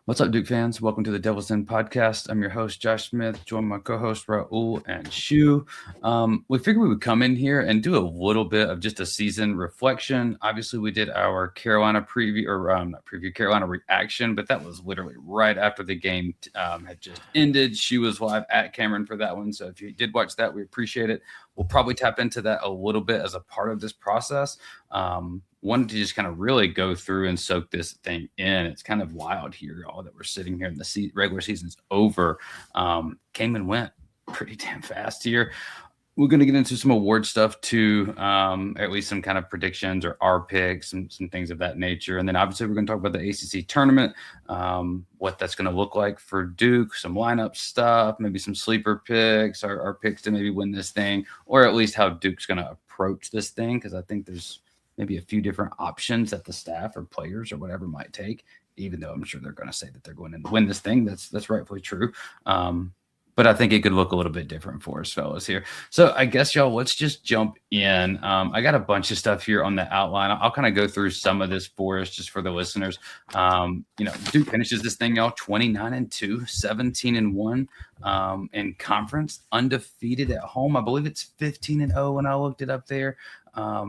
What's up, Duke fans? Welcome to the Devil's Den podcast. I'm your host, Josh Smith, joined by my co-host, Raul and Shu. We figured we would come in here and do a little bit of just a season reflection. Obviously, we did our Carolina preview, or not preview, Carolina reaction, but that was literally right after the game had just ended. Shu was live at Cameron for that one, so if you did watch that, we appreciate it. We'll probably tap into that a little bit as a part of this process. Wanted to just kind of really go through and soak this thing in. It's kind of wild here, y'all, that we're sitting here and the regular season's over. Came and went pretty damn fast here. We're going to get into some award stuff too, or at least some kind of predictions or our picks and some things of that nature. And then obviously we're going to talk about the ACC tournament, what that's going to look like for Duke, some lineup stuff, maybe some sleeper picks, our picks to maybe win this thing, or at least how Duke's going to approach this thing, because I think there's maybe a few different options that the staff or players or whatever might take, even though I'm sure they're going to say that they're going to win this thing. That's rightfully true. But I think it could look a little bit different for us fellas here. So I guess, y'all, let's just jump in. I got a bunch of stuff here on the outline. I'll kind of go through some of this for us just for the listeners. Duke finishes this thing, y'all, 29-2, 17-1 in conference, undefeated at home. I believe it's 15-0 when I looked it up there.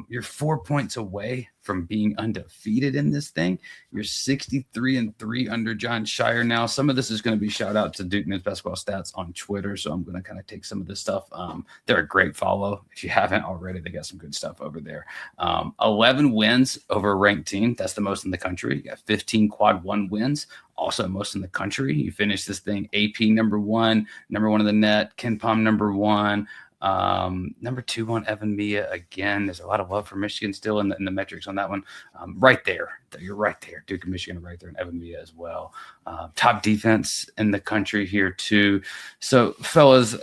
You're 4 points away from being undefeated in this thing. You're 63-3 under Coach Scheyer now. Some of this is going to be shout out to Duke Men's Basketball Stats on Twitter, so I'm going to kind of take some of this stuff. They're a great follow. If you haven't already, they got some good stuff over there. 11 wins over a ranked team. That's the most in the country. You got 15 quad one wins, also most in the country. You finish this thing AP number one in the net, Ken Palm number one. Number 2 on Evan Mia again. There's a lot of love for Michigan still in the metrics on that one. Right there, you're right there. Duke and Michigan are right there, and Evan Mia as well. Top defense in the country here too. So, fellas,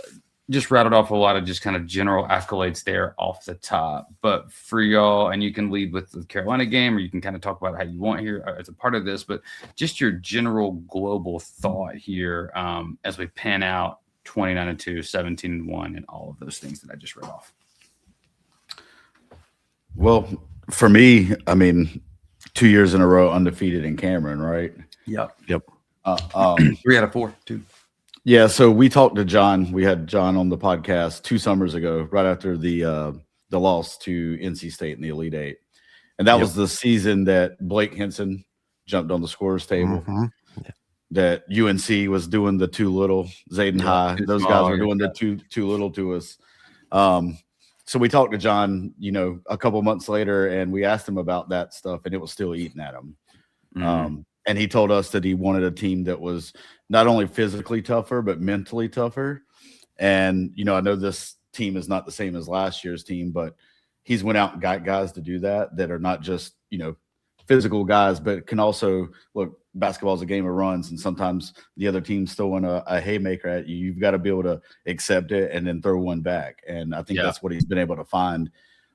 just rattled off a lot of just kind of general accolades there off the top. But for y'all, and you can lead with the Carolina game, or you can kind of talk about how you want here as a part of this. But just your general global thought here as we pan out 29-2, 17-1, and all of those things that I just read off. Well, for me, I mean, 2 years in a row undefeated in Cameron, right? Yep. 3 out of 4, too. Yeah, so we talked to John. We had John on the podcast 2 summers ago, right after the loss to NC State in the Elite Eight. And that was the season that Blake Henson jumped on the scorer's table. Mm-hmm. That UNC was doing the too little, Zayden High. Those guys were doing the too little to us. So we talked to John, a couple months later, and we asked him about that stuff, and it was still eating at him. Mm-hmm. And he told us that he wanted a team that was not only physically tougher, but mentally tougher. And, I know this team is not the same as last year's team, but he's went out and got guys to do that are not just, physical guys, but can also look. Basketball is a game of runs, and sometimes the other team's throwing a haymaker at you. You've got to be able to accept it and then throw one back. And I think that's what he's been able to find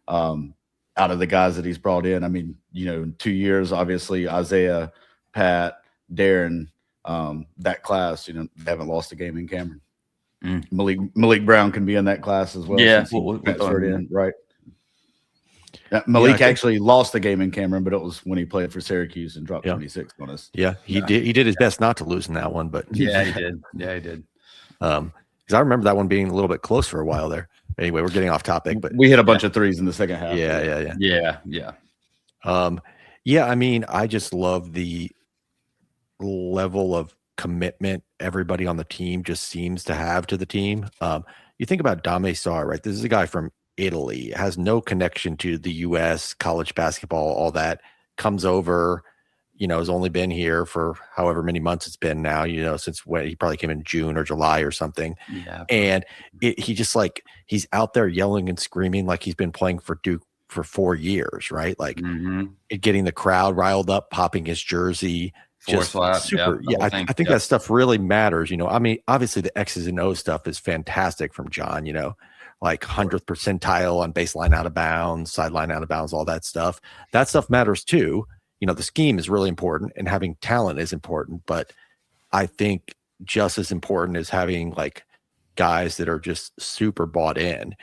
out of the guys that he's brought in. I mean, 2 years, obviously, Isaiah, Pat, Darren, that class, they haven't lost a game in Cameron. Malik Brown can be in that class as well. Yeah, right. Malik actually lost the game in Cameron, but it was when he played for Syracuse and dropped 26 on us. Yeah, he did. He did his best not to lose in that one, but yeah, he did. Yeah, he did. Because I remember that one being a little bit close for a while there. Anyway, we're getting off topic, but we hit a bunch of threes in the second half. Yeah. I mean, I just love the level of commitment everybody on the team just seems to have to the team. You think about Dame Sarr, right? This is a guy from Italy, has no connection to the U.S., college basketball, all that, comes over, has only been here for however many months it's been now, since when he probably came in June or July or something. Yeah. And he just he's out there yelling and screaming like he's been playing for Duke for 4 years, right? Getting the crowd riled up, popping his jersey. Just super. I think that stuff really matters. I mean, obviously the X's and O's stuff is fantastic from John, 100th percentile on baseline out of bounds, sideline out of bounds, all that stuff. That stuff matters too. The scheme is really important and having talent is important, but I think just as important is having guys that are just super bought in.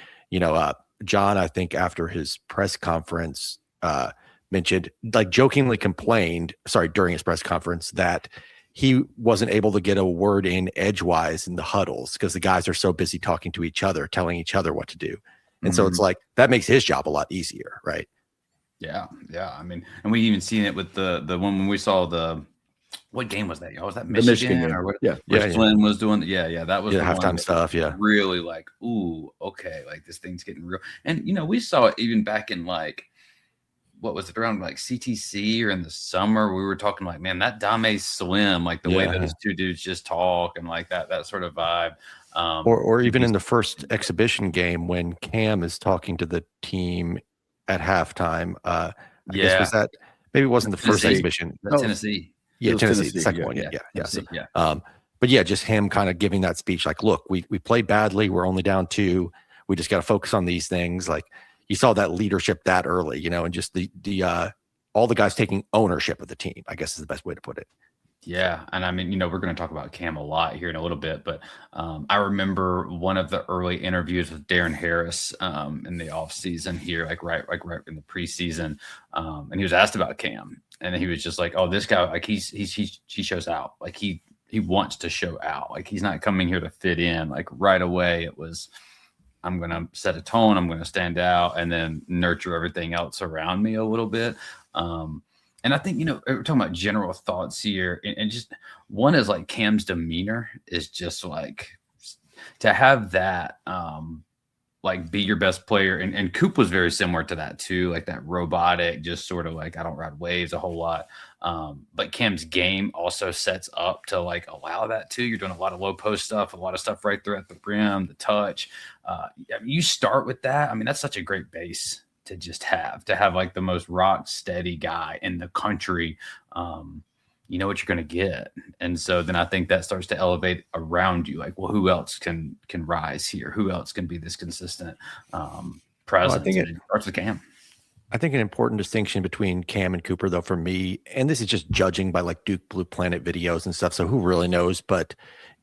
John, I think after his press conference, mentioned, jokingly complained, during his press conference that he wasn't able to get a word in edgewise in the huddles because the guys are so busy talking to each other, telling each other what to do. And so it's like that makes his job a lot easier, right? Yeah. I mean, and we even seen it with the one when we saw what game was that? Was that Michigan game. or what? Yeah. Where Flynn was doing. That was the halftime stuff. Yeah. Really like, ooh, okay, like this thing's getting real. And we saw it even back in like, what was it, around like CTC or in the summer? We were talking like, man, that Dame Slim, like the way those two dudes just talk and like that sort of vibe. Or even in the first exhibition game when Cam is talking to the team at halftime. I guess was that, maybe it wasn't the first exhibition. Tennessee. Yeah, Tennessee, the second one. Yeah. But yeah, just him kind of giving that speech like, look, we played badly. We're only down 2. We just got to focus on these things. Like you saw that leadership that early, and just the all the guys taking ownership of the team, I guess is the best way to put it. Yeah. And I mean, we're going to talk about Cam a lot here in a little bit, but I remember one of the early interviews with Darren Harris in the off season here, like right in the preseason. And he was asked about Cam and he was just like, oh, this guy, like he shows out. Like he wants to show out. Like he's not coming here to fit in. Like right away it was, I'm going to set a tone. I'm going to stand out and then nurture everything else around me a little bit. And I think, we're talking about general thoughts here and just one is like Cam's demeanor is just like to have that, like be your best player. And Coop was very similar to that too. Like that robotic, just sort of like, I don't ride waves a whole lot. But Cam's game also sets up to like allow that too. You're doing a lot of low post stuff, a lot of stuff right there at the rim, the touch. You start with that. I mean, that's such a great base to just have like the most rock steady guy in the country. You know what you're going to get. And so then I think that starts to elevate around you. Like, well, who else can rise here? Who else can be this consistent presence? Well, I think it starts with Cam. I think an important distinction between Cam and Cooper, though, for me, and this is just judging by like Duke Blue Planet videos and stuff, so who really knows, but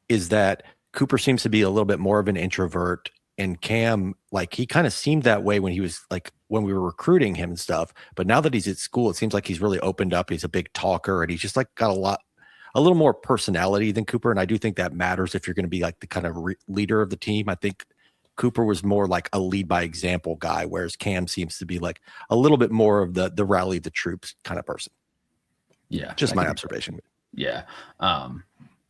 is that Cooper seems to be a little bit more of an introvert, and Cam, like he kind of seemed that way when he was like, when we were recruiting him and stuff, but now that he's at school, it seems like he's really opened up. He's a big talker and he's just like got a little more personality than Cooper. And I do think that matters if you're going to be like the kind of leader of the team. I think Cooper was more like a lead by example guy, whereas Cam seems to be like a little bit more of the rally the troops kind of person. Yeah. Just my observation. Yeah.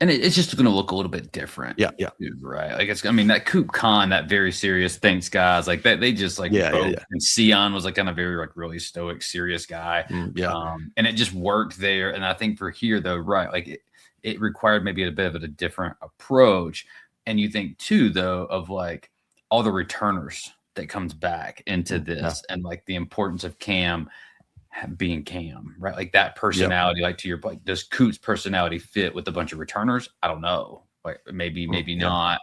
And it's just going to look a little bit different. Yeah. Too, right. Like that Coop Khan, that very serious, thanks guys. Like that, they just like, both. And Sion was like kind of very like really stoic, serious guy. And it just worked there. And I think for here though, right. Like it required maybe a bit of a different approach. And you think too, though, of like all the returners that comes back into this and like the importance of Cam being Cam, right? Like that personality, like to your point, does Coop's personality fit with a bunch of returners? I don't know. Like maybe not.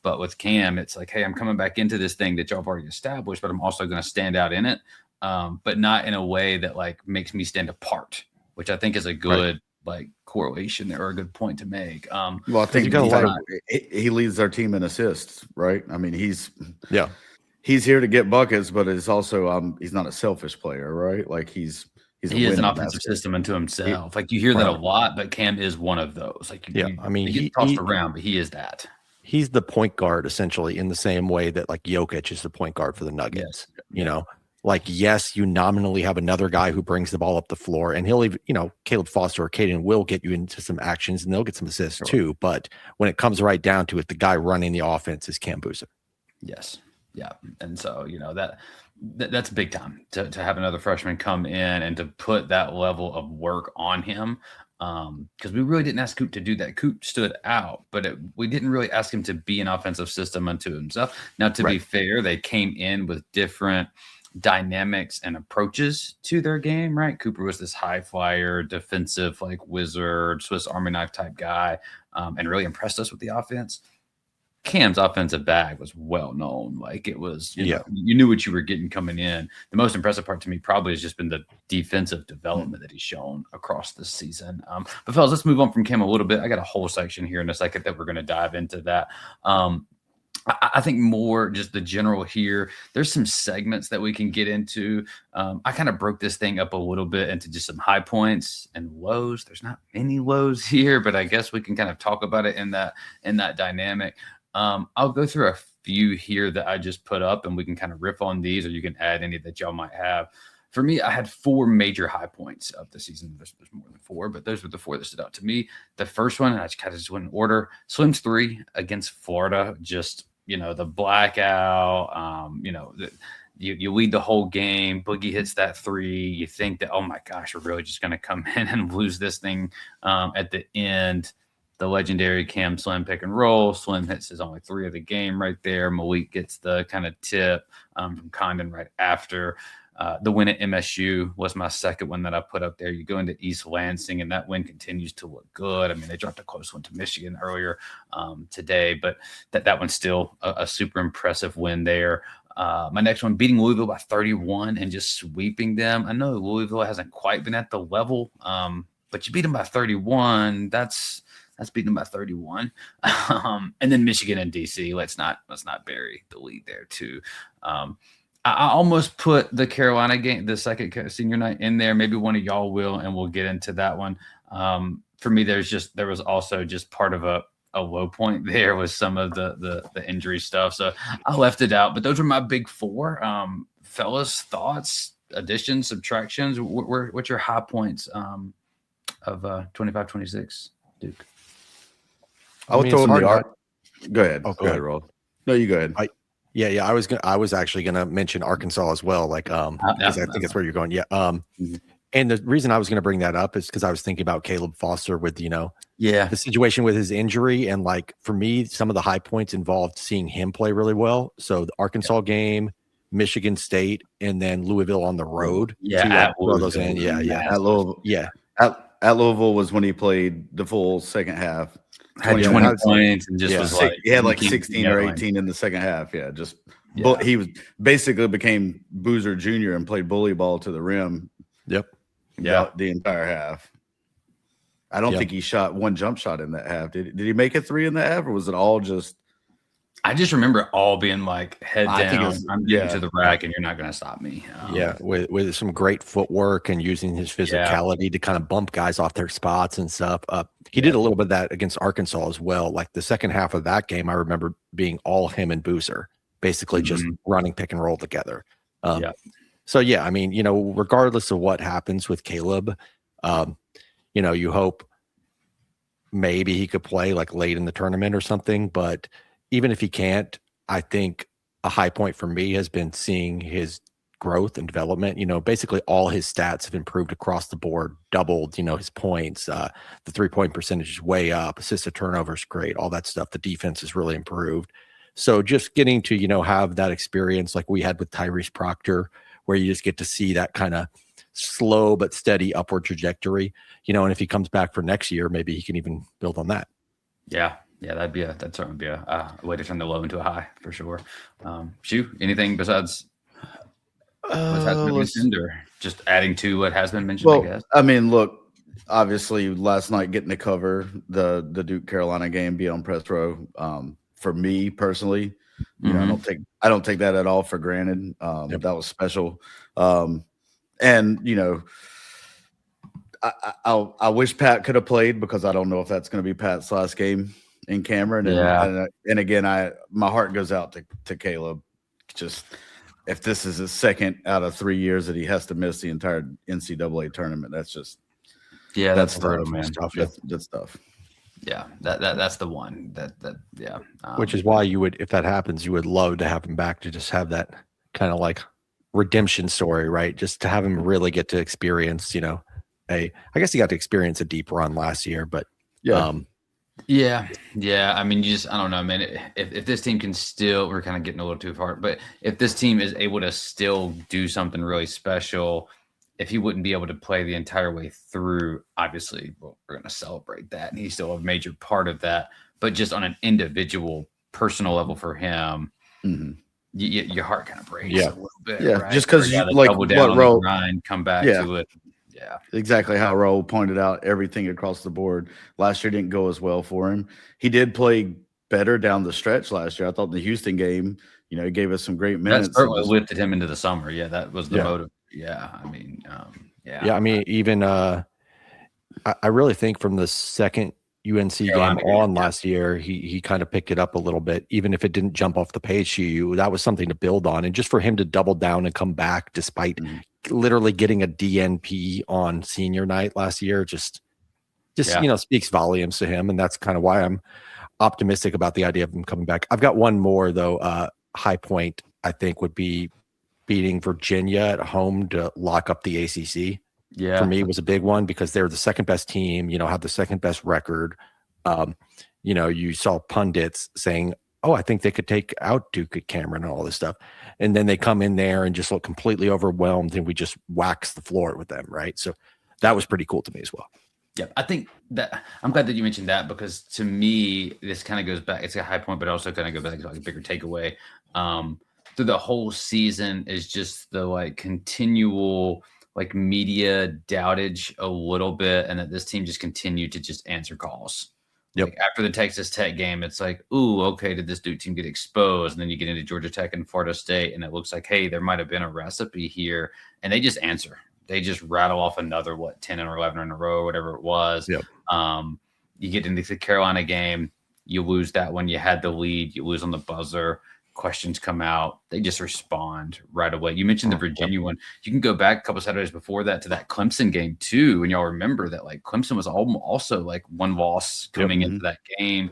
But with Cam, it's like, hey, I'm coming back into this thing that y'all have already established, but I'm also going to stand out in it. But not in a way that like makes me stand apart, which I think is a good like correlation there, or a good point to make. Well, I think you got a lot of, he leads our team in assists, right? I mean, he's here to get buckets, but it's also he's not a selfish player, right? Like he is an offensive system unto himself. Like you hear that a lot, but Cam is one of those. Like I mean, he gets tossed around, but he is that. He's the point guard essentially in the same way that like Jokic is the point guard for the Nuggets. You know, like yes, you nominally have another guy who brings the ball up the floor, and he'll even, Caleb Foster or Caden will get you into some actions, and they'll get some assists too. But when it comes right down to it, the guy running the offense is Cam Boozer. Yes. Yeah. And so, that's big time to have another freshman come in and to put that level of work on him. Because we really didn't ask Coop to do that. Coop stood out, but we didn't really ask him to be an offensive system unto himself. Now, to be fair, they came in with different dynamics and approaches to their game, right? Cooper was this high flyer, defensive, like wizard, Swiss Army knife type guy, and really impressed us with the offense. Cam's offensive bag was well known. Like it was, you knew what you were getting coming in. The most impressive part to me probably has just been the defensive development that he's shown across this season. But fellas, let's move on from Cam a little bit. I got a whole section here in a second that we're going to dive into that. I think more just the general here. There's some segments that we can get into. I kind of broke this thing up a little bit into just some high points and lows. There's not many lows here, but I guess we can kind of talk about it in that dynamic. I'll go through a few here that I just put up, and we can kind of riff on these, or you can add any that y'all might have. For me, I had 4 major high points of the season. There's more than 4, but those were the 4 that stood out to me. The first one, and I kind of just went in order. Slim's 3 against Florida. Just, the blackout, you lead the whole game. Boogie hits that 3. You think that, oh my gosh, we're really just going to come in and lose this thing at the end. The legendary Cam Slim pick and roll. Slim hits his only 3 of the game right there. Malik gets the kind of tip from Condon right after. The win at MSU was my second one that I put up there. You go into East Lansing, and that win continues to look good. I mean, they dropped a close one to Michigan earlier today, but that one's still a super impressive win there. My next one, beating Louisville by 31 and just sweeping them. I know Louisville hasn't quite been at the level, but you beat them by 31. That's beating them by 31. And then Michigan and DC. Let's not bury the lead there too. I almost put the Carolina game, the second senior night, in there. Maybe one of y'all will, and we'll get into that one. For me, there was also just part of a low point there with some of the injury stuff. So I left it out, but those were my big 4. Fellas, thoughts, additions, subtractions. What's your high points of 25-26, Duke? I would throw in the art. Go ahead. Oh, go ahead, Raul. No, you go ahead. Yeah. I was actually gonna mention Arkansas as well, because I think that's where you're going. Yeah. And the reason I was gonna bring that up is because I was thinking about Caleb Foster with the situation with his injury, and like for me, some of the high points involved seeing him play really well. So the Arkansas game, Michigan State, and then Louisville on the road. Yeah, throw those in. Yeah. At Louisville. Yeah. At Louisville was when he played the full second half. Had 20 points and just was like, he had like 16 or 18 in the second half. Yeah, he was basically became Boozer Jr. and played bully ball to the rim. Yep. Yeah, the entire half. I don't think he shot one jump shot in that half. Did he make a 3 in that half, or was it all just? I just remember it all being like head down. I'm getting to the rack, and you're not going to stop me. With some great footwork and using his physicality to kind of bump guys off their spots and stuff. He did a little bit of that against Arkansas as well. Like the second half of that game, I remember being all him and Boozer, basically just running pick and roll together. So yeah, I mean, regardless of what happens with Caleb, you hope maybe he could play like late in the tournament or something, but even if he can't, I think a high point for me has been seeing his growth and development. Basically all his stats have improved across the board, doubled, his points, the 3-point percentage is way up, assist to turnover is great, all that stuff. The defense has really improved. So just getting to, have that experience like we had with Tyrese Proctor, where you just get to see that kind of slow but steady upward trajectory, and if he comes back for next year, maybe he can even build on that. Yeah, that'd certainly be a way to turn the low into a high for sure. Shu, anything besides what has been mentioned, or just adding to what has been mentioned? Well, I guess. I mean, look, obviously last night getting to cover the Duke Carolina game, be on press row. For me personally, I don't take that at all for granted. That was special. And I wish Pat could have played, because I don't know if that's going to be Pat's last game in Cameron. And again, my heart goes out to Caleb. Just if this is his second out of 3 years that he has to miss the entire NCAA tournament, that's just that's brutal, man. That's tough. Yeah, that's the one which is why you would, if that happens, you would love to have him back to just have that kind of like redemption story, right? Just to have him really get to experience, I guess he got to experience a deep run last year, but I mean, I don't know, man. If this team can still, we're kind of getting a little too far, but if this team is able to still do something really special, if he wouldn't be able to play the entire way through, obviously, we're going to celebrate that, and he's still a major part of that. But just on an individual, personal level for him, your heart kind of breaks a little bit. Yeah, right? Just because you like what Raul, come back to it. Yeah, exactly how Raul pointed out. Everything across the board last year didn't go as well for him. He did play better down the stretch last year. I thought the Houston game, he gave us some great minutes. That certainly lifted him into the summer. Yeah, that was the motive. Yeah, I mean, yeah. I mean, even I really think from the second UNC Carolina game on last year, he kind of picked it up a little bit, even if it didn't jump off the page to you. That was something to build on, and just for him to double down and come back despite literally getting a DNP on senior night last year, just speaks volumes to him, and that's kind of why I'm optimistic about the idea of him coming back. I've got one more though. High point I think would be beating Virginia at home to lock up the ACC. Yeah, for me was a big one because they're the second best team, have the second best record. You saw pundits saying, oh, I think they could take out Duke at Cameron and all this stuff. And then they come in there and just look completely overwhelmed and we just wax the floor with them. Right. So that was pretty cool to me as well. Yeah. I think that I'm glad that you mentioned that because to me, this kind of goes back. It's a high point, but also kind of go back to like a bigger takeaway. Through the whole season is just the continual media doubtage a little bit, and that this team just continued to just answer calls. Yep. After the Texas Tech game, it's ooh, okay, did this Duke team get exposed? And then you get into Georgia Tech and Florida State, and it looks like, hey, there might have been a recipe here, and they just answer. They just rattle off another 10 or 11 in a row, whatever it was. Yep. You get into the Carolina game, you lose that one. You had the lead, you lose on the buzzer. Questions come out, they just respond right away. You mentioned the Virginia one. You can go back a couple Saturdays before that to that Clemson game too, and y'all remember that Clemson was also one loss coming into that game.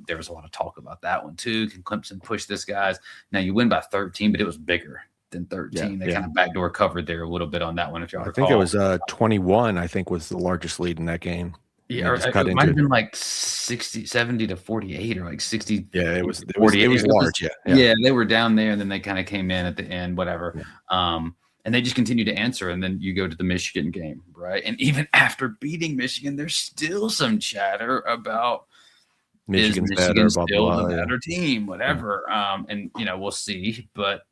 There was a lot of talk about that one too. Can Clemson push this guys? Now you win by 13, but it was bigger than 13. They kind of backdoor covered there a little bit on that one. If y'all recall. I think it was 21. I think was the largest lead in that game. Yeah, it might have been 70 to 48 or 60. Yeah, it was 48. It was large. Yeah, they were down there, and then they kind of came in at the end, whatever. Yeah. And they just continued to answer. And then you go to the Michigan game, right? And even after beating Michigan, there's still some chatter about Michigan still the better team, whatever. Yeah. And we'll see, but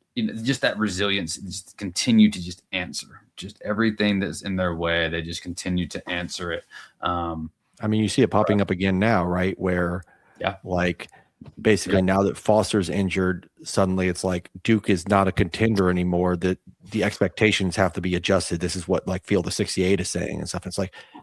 just that resilience, just continue to just answer. Just everything that's in their way, they just continue to answer it. I mean, you see it popping up again now, right? Where, basically now that Foster's injured, suddenly it's Duke is not a contender anymore. That the expectations have to be adjusted. This is what Field of 68 is saying and stuff. It's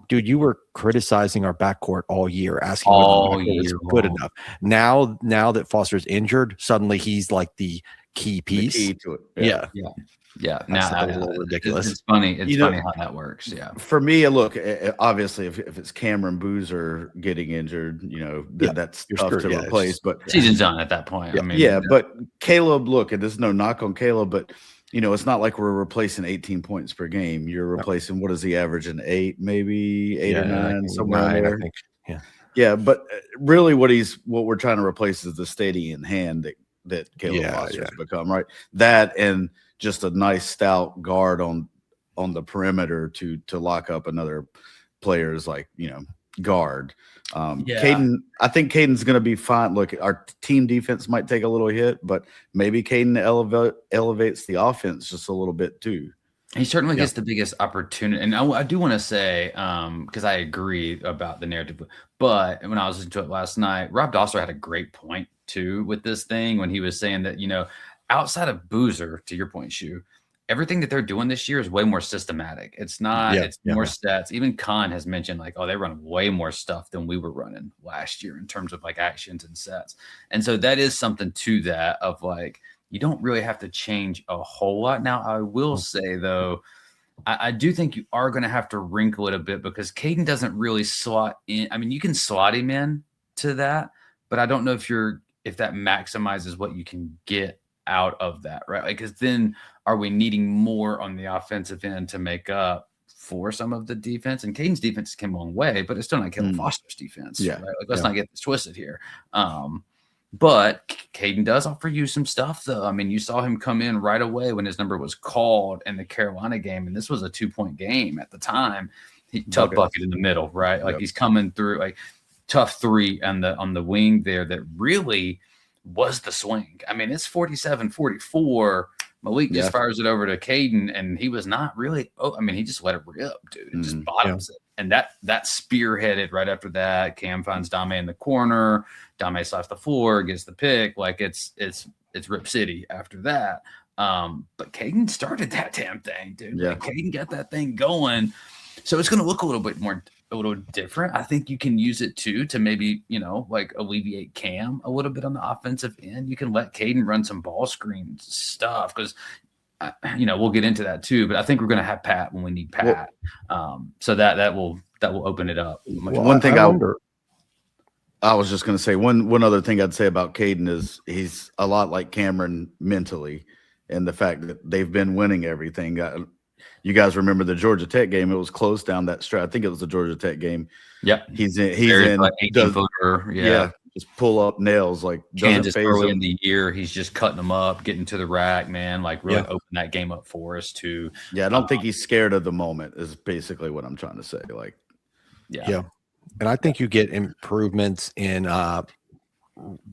dude, you were criticizing our backcourt all year, asking whether the backcourt is good enough. Now that Foster's injured, suddenly he's the key piece. The key to it. Yeah. Now a little ridiculous. It's funny. It's funny how that works. Yeah. For me, look, obviously, if it's Cameron Boozer getting injured, that's tough to replace. But season's done at that point. But Caleb, look, and there's no knock on Caleb, but it's not like we're replacing 18 points per game. You're replacing what is the average in 8, maybe 8 or 9, somewhere there. I think. Yeah. Yeah, but really, what we're trying to replace is the steady in hand that Caleb Foster's become, right? That and just a nice stout guard on the perimeter to lock up another player's guard. Caden, I think Caden's going to be fine. Look, our team defense might take a little hit, but maybe Caden elevates the offense just a little bit too. He certainly gets the biggest opportunity. And I do want to say, because I agree about the narrative, but when I was listening to it last night, Rob Dosser had a great point too with this thing when he was saying that, outside of Boozer, to your point, Shu, everything that they're doing this year is way more systematic. It's not, it's more stats. Even Khan has mentioned they run way more stuff than we were running last year in terms of actions and sets. And so that is something to that of you don't really have to change a whole lot. Now, I will say, though, I do think you are going to have to wrinkle it a bit because Caden doesn't really slot in. I mean, you can slot him in to that, but I don't know if that maximizes what you can get out of that, right? Because then are we needing more on the offensive end to make up for some of the defense? And Caden's defense came a long way, but it's still not Caleb Foster's defense. Yeah. Right? Let's not get this twisted here. But Caden does offer you some stuff, though. I mean, you saw him come in right away when his number was called in the Carolina game, and this was a 2-point game at the time. Tough bucket in the middle, right? He's coming through, tough three on the wing there that really was the swing. I mean, it's 47-44. Malik just fires it over to Caden, and he was not really. He just let it rip, dude, and just bottoms it. that spearheaded right after that. Cam finds Dame in the corner. Dame slaps the floor, gets the pick. Like it's Rip City after that. But Caden started that damn thing, dude. Yeah. Like Caden got that thing going. So it's going to look a little different. I think you can use it too to maybe, like alleviate Cam a little bit on the offensive end. You can let Caden run some ball screen stuff because, we'll get into that too. But I think we're going to have Pat when we need Pat. So that will open it up. One thing I was just going to say, one other thing I'd say about Caden is he's a lot like Cameron mentally, and the fact that they've been winning everything. You guys remember the Georgia Tech game? It was close down that stretch. I think it was the Georgia Tech game. Yep. He's in like 18-footer. Yeah. Just pull up nails like Kansas early in the year. He's just cutting them up, getting to the rack, man. Like really open that game up for us too. Yeah, I don't think he's scared of the moment. Is basically what I'm trying to say. Like, yeah. And I think you get improvements in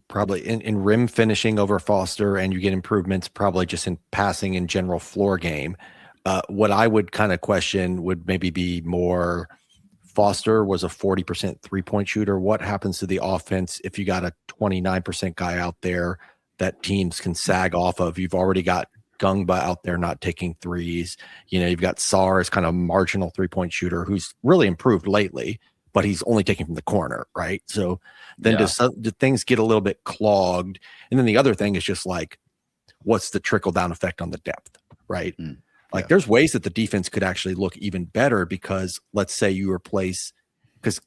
probably in rim finishing over Foster, and you get improvements probably just in passing in general floor game. What I would kind of question would maybe be more Foster was a 40% 3-point shooter. What happens to the offense if you got a 29% guy out there that teams can sag off of? You've already got Ngongba out there not taking threes. You've got Sar as kind of marginal 3-point shooter who's really improved lately, but he's only taking from the corner, right? So then do things get a little bit clogged? And then the other thing is just like, what's the trickle-down effect on the depth, right? Like there's ways that the defense could actually look even better because let's say you replace – because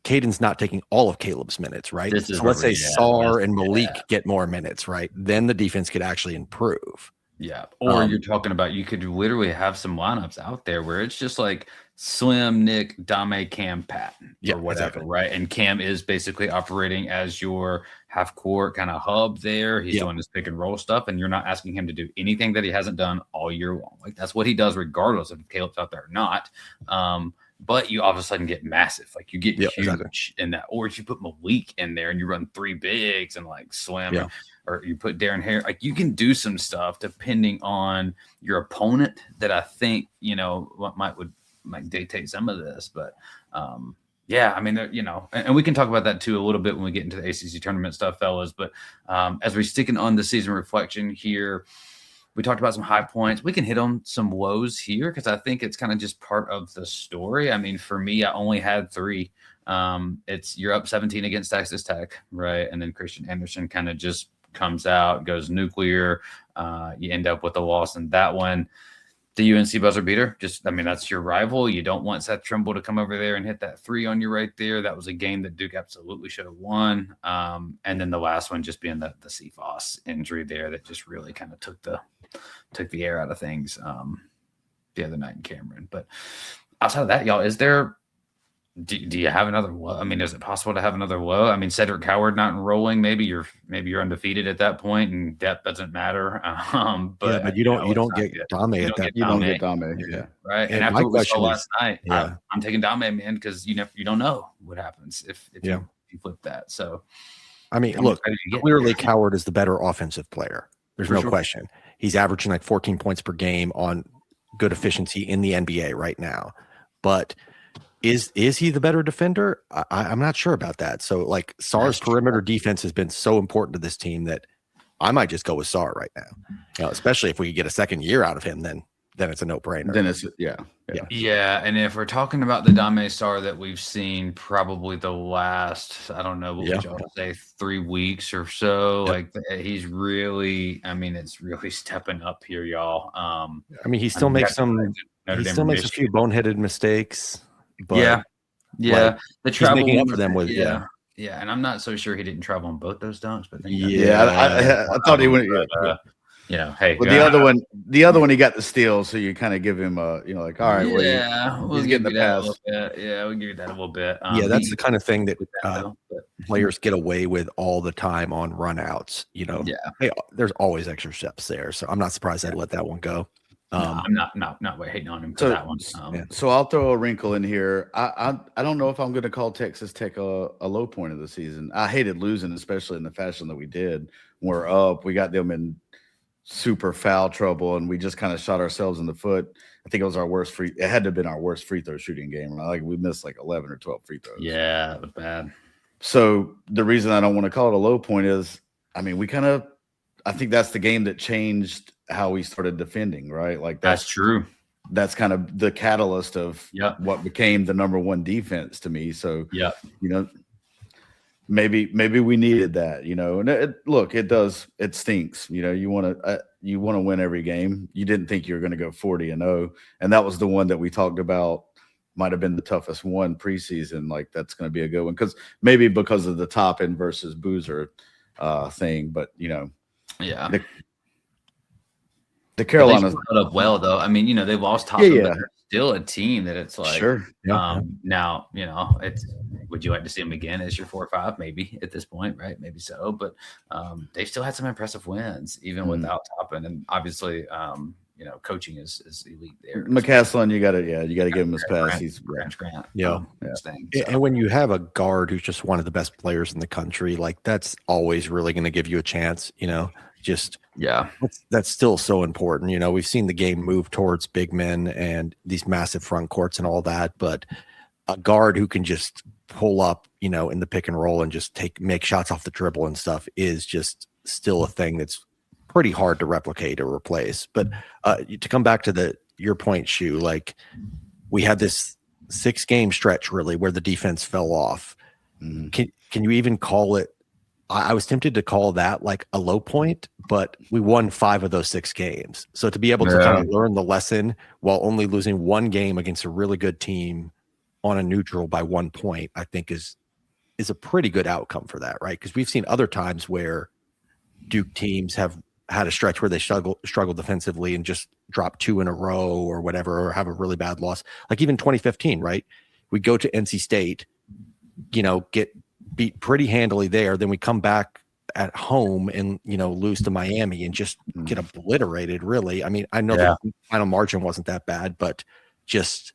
Caden's not taking all of Caleb's minutes, right? So let's say Sar and Malik get more minutes, right? Then the defense could actually improve. Yeah. Or you're talking about you could literally have some lineups out there where it's just like Slim, Nick, Dame, Cam, Pat, or whatever, exactly. Right? And Cam is basically operating as your half-court kind of hub there. He's doing his pick and roll stuff, and you're not asking him to do anything that he hasn't done all year long. Like that's what he does regardless of if Caleb's out there or not. But you all of a sudden get massive. Like you get huge in that. Or if you put Malik in there and you run 3 bigs and like Slim or you put Darren Hare, like you can do some stuff depending on your opponent that I think, what might dictate some of this. But I mean, and we can talk about that too a little bit when we get into the ACC tournament stuff, fellas. But as we're sticking on the season reflection here, we talked about some high points. We can hit on some lows here because I think it's kind of just part of the story. I mean, for me, I only had 3. You're up 17 against Texas Tech, right? And then Christian Anderson kind of just comes out, goes nuclear. You end up with a loss in that one. The UNC buzzer beater, that's your rival. You don't want Seth Trimble to come over there and hit that 3 on you right there. That was a game that Duke absolutely should have won. And then the last one just being the CFOS injury there that just really kind of took the air out of things the other night in Cameron. But outside of that, y'all, do you have another low? I mean, is it possible to have another low? I mean, Cedric Howard not enrolling, maybe you're undefeated at that point and depth doesn't matter. But you don't get Dame at that. You don't get Dame. Yeah. Right. And after what we saw last night, I'm taking Dame, man, because you don't know what happens if you flip that. So I mean, look, clearly Coward is the better offensive player. There's no question. He's averaging like 14 points per game on good efficiency in the NBA right now. But is he the better defender? I'm not sure about that. So like Sar's perimeter defense has been so important to this team that I might just go with Sar right now. Especially if we could get a second year out of him, then it's a no-brainer. Then it's and if we're talking about the Dame Sar that we've seen probably the last, I don't know, what would y'all say, 3 weeks or so, like he's really, it's really stepping up here, y'all. He still makes a few boneheaded mistakes. But the travel he's making up for them with and I'm not so sure he didn't travel on both those dunks, but I thought he went. Hey, but the other one, he got the steal, so you kind of give him all right, we'll getting the pass. We'll give you that a little bit. That's the kind of thing that players get away with all the time on runouts. There's always extra steps there, so I'm not surprised I'd let that one go. I'm not hating on him for that one. So I'll throw a wrinkle in here. I don't know if I'm going to call Texas Tech a low point of the season. I hated losing, especially in the fashion that we did. We're up. We got them in super foul trouble, and we just kind of shot ourselves in the foot. I think it was it had to have been our worst free throw shooting game. Like we missed like 11 or 12 free throws. Yeah, it was bad. So the reason I don't want to call it a low point is, I mean, I think that's the game that changed how we started defending, right? Like that's true. That's kind of the catalyst of what became the number one defense to me. So, maybe we needed that, and it stinks. You want to win every game. You didn't think you were going to go 40-0. And that was the one that we talked about might've been the toughest one preseason. Like that's going to be a good one. Because of the Toppin versus Boozer thing, but the Carolinas held up well though. I mean, they lost Toppin, but they're still a team that it's like, now, it's, would you like to see them again as your 4 or 5? Maybe at this point, right? Maybe so, but they've still had some impressive wins even without Toppin, and obviously, coaching is elite there. McCaslin, you got to give him his pass. He's Grant. And when you have a guard who's just one of the best players in the country, like that's always really going to give you a chance. That's still so important. We've seen the game move towards big men and these massive front courts and all that, but a guard who can just pull up, in the pick and roll and just make shots off the dribble and stuff is just still a thing that's pretty hard to replicate or replace. But to come back to your point, Shu, like we had this 6-game stretch really where the defense fell off. Can you even call it? I was tempted to call that like a low point, but we won 5 of those 6 games. So to be able to kind of learn the lesson while only losing 1 game against a really good team on a neutral by 1 point, I think is a pretty good outcome for that, right? Because we've seen other times where Duke teams have had a stretch where they struggle defensively and just drop 2 in a row or whatever, or have a really bad loss. Like even 2015, right? We go to NC State, get beat pretty handily there. Then we come back at home and, lose to Miami and just get obliterated, really. I mean, I know the final margin wasn't that bad, but just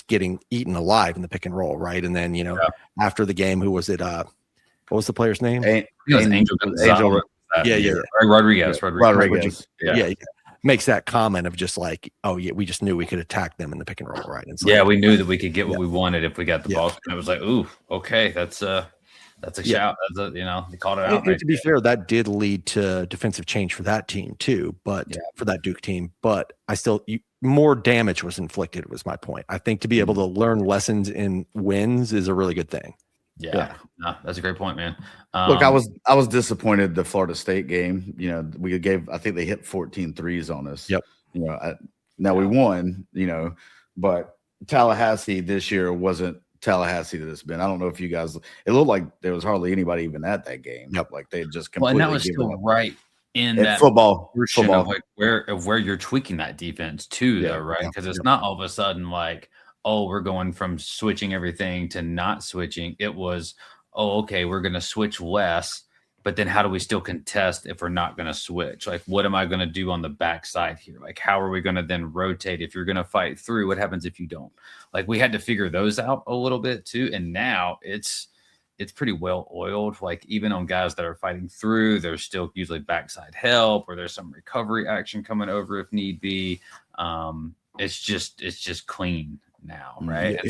getting eaten alive in the pick and roll, right? And then, after the game, who was it? What was the player's name? Angel. Rodriguez. Makes that comment of just like, oh yeah, we just knew we could attack them in the pick and roll, right? And so, we knew that we could get what we wanted if we got the ball. And it was like, ooh, okay, that's a shout. They called it out. And to be fair, that did lead to defensive change for that team too, but for that Duke team. But I still more damage was inflicted. Was my point. I think to be able to learn lessons in wins is a really good thing. No, that's a great point, man. Look, I was disappointed the Florida State game. I think they hit 14 threes on us. Yep. Now we won, but Tallahassee this year wasn't Tallahassee that it's been. I don't know if you guys, it looked like there was hardly anybody even at that game. Yep. Like they just completely and that was still right in that football of like where you're tweaking that defense too, though, right? Because it's not all of a sudden like, oh, we're going from switching everything to not switching. It was, oh, okay, we're going to switch less, but then how do we still contest if we're not going to switch? Like, what am I going to do on the backside here? Like, how are we going to then rotate? If you're going to fight through, what happens if you don't? Like, we had to figure those out a little bit too. And now it's pretty well oiled. Like, even on guys that are fighting through, there's still usually backside help, or there's some recovery action coming over if need be. It's just clean now, right?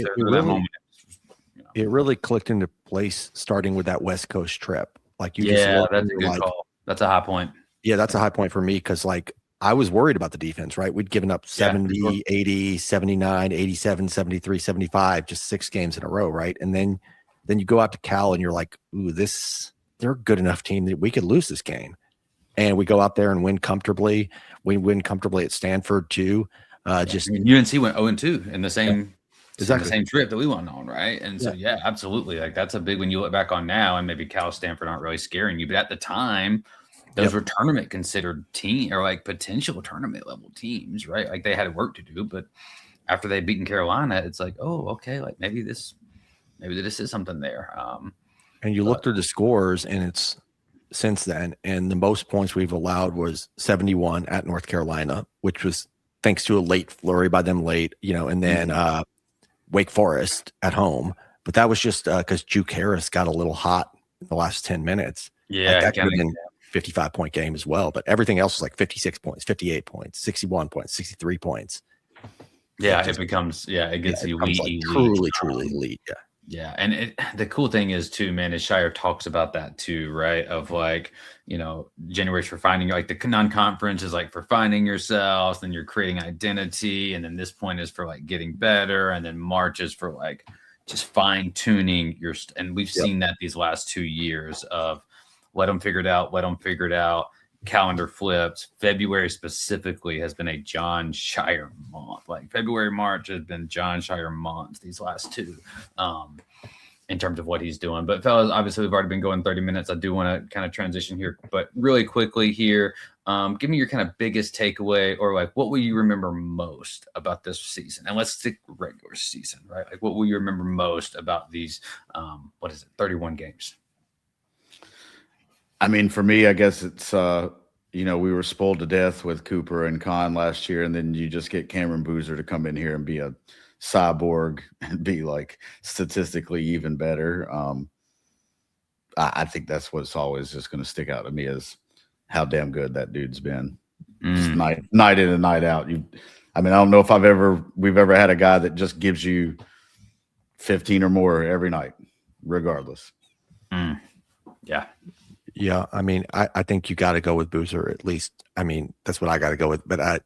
It really clicked into place starting with that West Coast trip. Like that's a good call. That's a high point. Yeah, that's a high point for me because like I was worried about the defense, right? We'd given up 70, 80, 79, 87, 73, 75, just 6 games in a row, right? And then you go out to Cal and you're like, ooh, they're a good enough team that we could lose this game. And we go out there and win comfortably. We win comfortably at Stanford too. UNC went 0-2 in the same the same trip that we went on, right? And so absolutely, like that's a big when you look back on now, and maybe Cal, Stanford aren't really scaring you, but at the time, those were tournament considered team or like potential tournament level teams, right? Like they had work to do, but after they beaten Carolina, it's like, oh, okay, like maybe this is something there. And you look through the scores, and it's since then, and the most points we've allowed was 71 at North Carolina, which was thanks to a late flurry by them and then Wake Forest at home. But that was just because Juke Harris got a little hot in the last 10 minutes. Yeah, 55-point game as well, but everything else was like 56 points, 58 points, 61 points, 63 points. Yeah, it gets elite, like elite. Truly elite. Yeah. Yeah. And the cool thing is too, man, is Scheyer talks about that too, right? Of like, January's for finding, like the non-conference is like for finding yourselves, then you're creating identity. And then this point is for like getting better. And then March is for like just fine tuning and we've seen that these last 2 years of let them figure it out. Calendar flips. February specifically has been a John Scheyer month. Like February, March has been John Scheyer months these last two, in terms of what he's doing. But fellas, obviously we've already been going 30 minutes. I do want to kind of transition here, but really quickly here, give me your kind of biggest takeaway, or like what will you remember most about this season? And let's stick regular season, right? Like what will you remember most about these 31 games? I mean, for me, I guess it's, we were spoiled to death with Cooper and Con last year, and then you just get Cameron Boozer to come in here and be a cyborg and be like statistically even better. I think that's what's always just going to stick out to me is how damn good that dude's been. Just night in and night out. I don't know if we've ever had a guy that just gives you 15 or more every night, regardless. Yeah. Yeah, I think you got to go with Boozer at least. That's what I got to go with. But I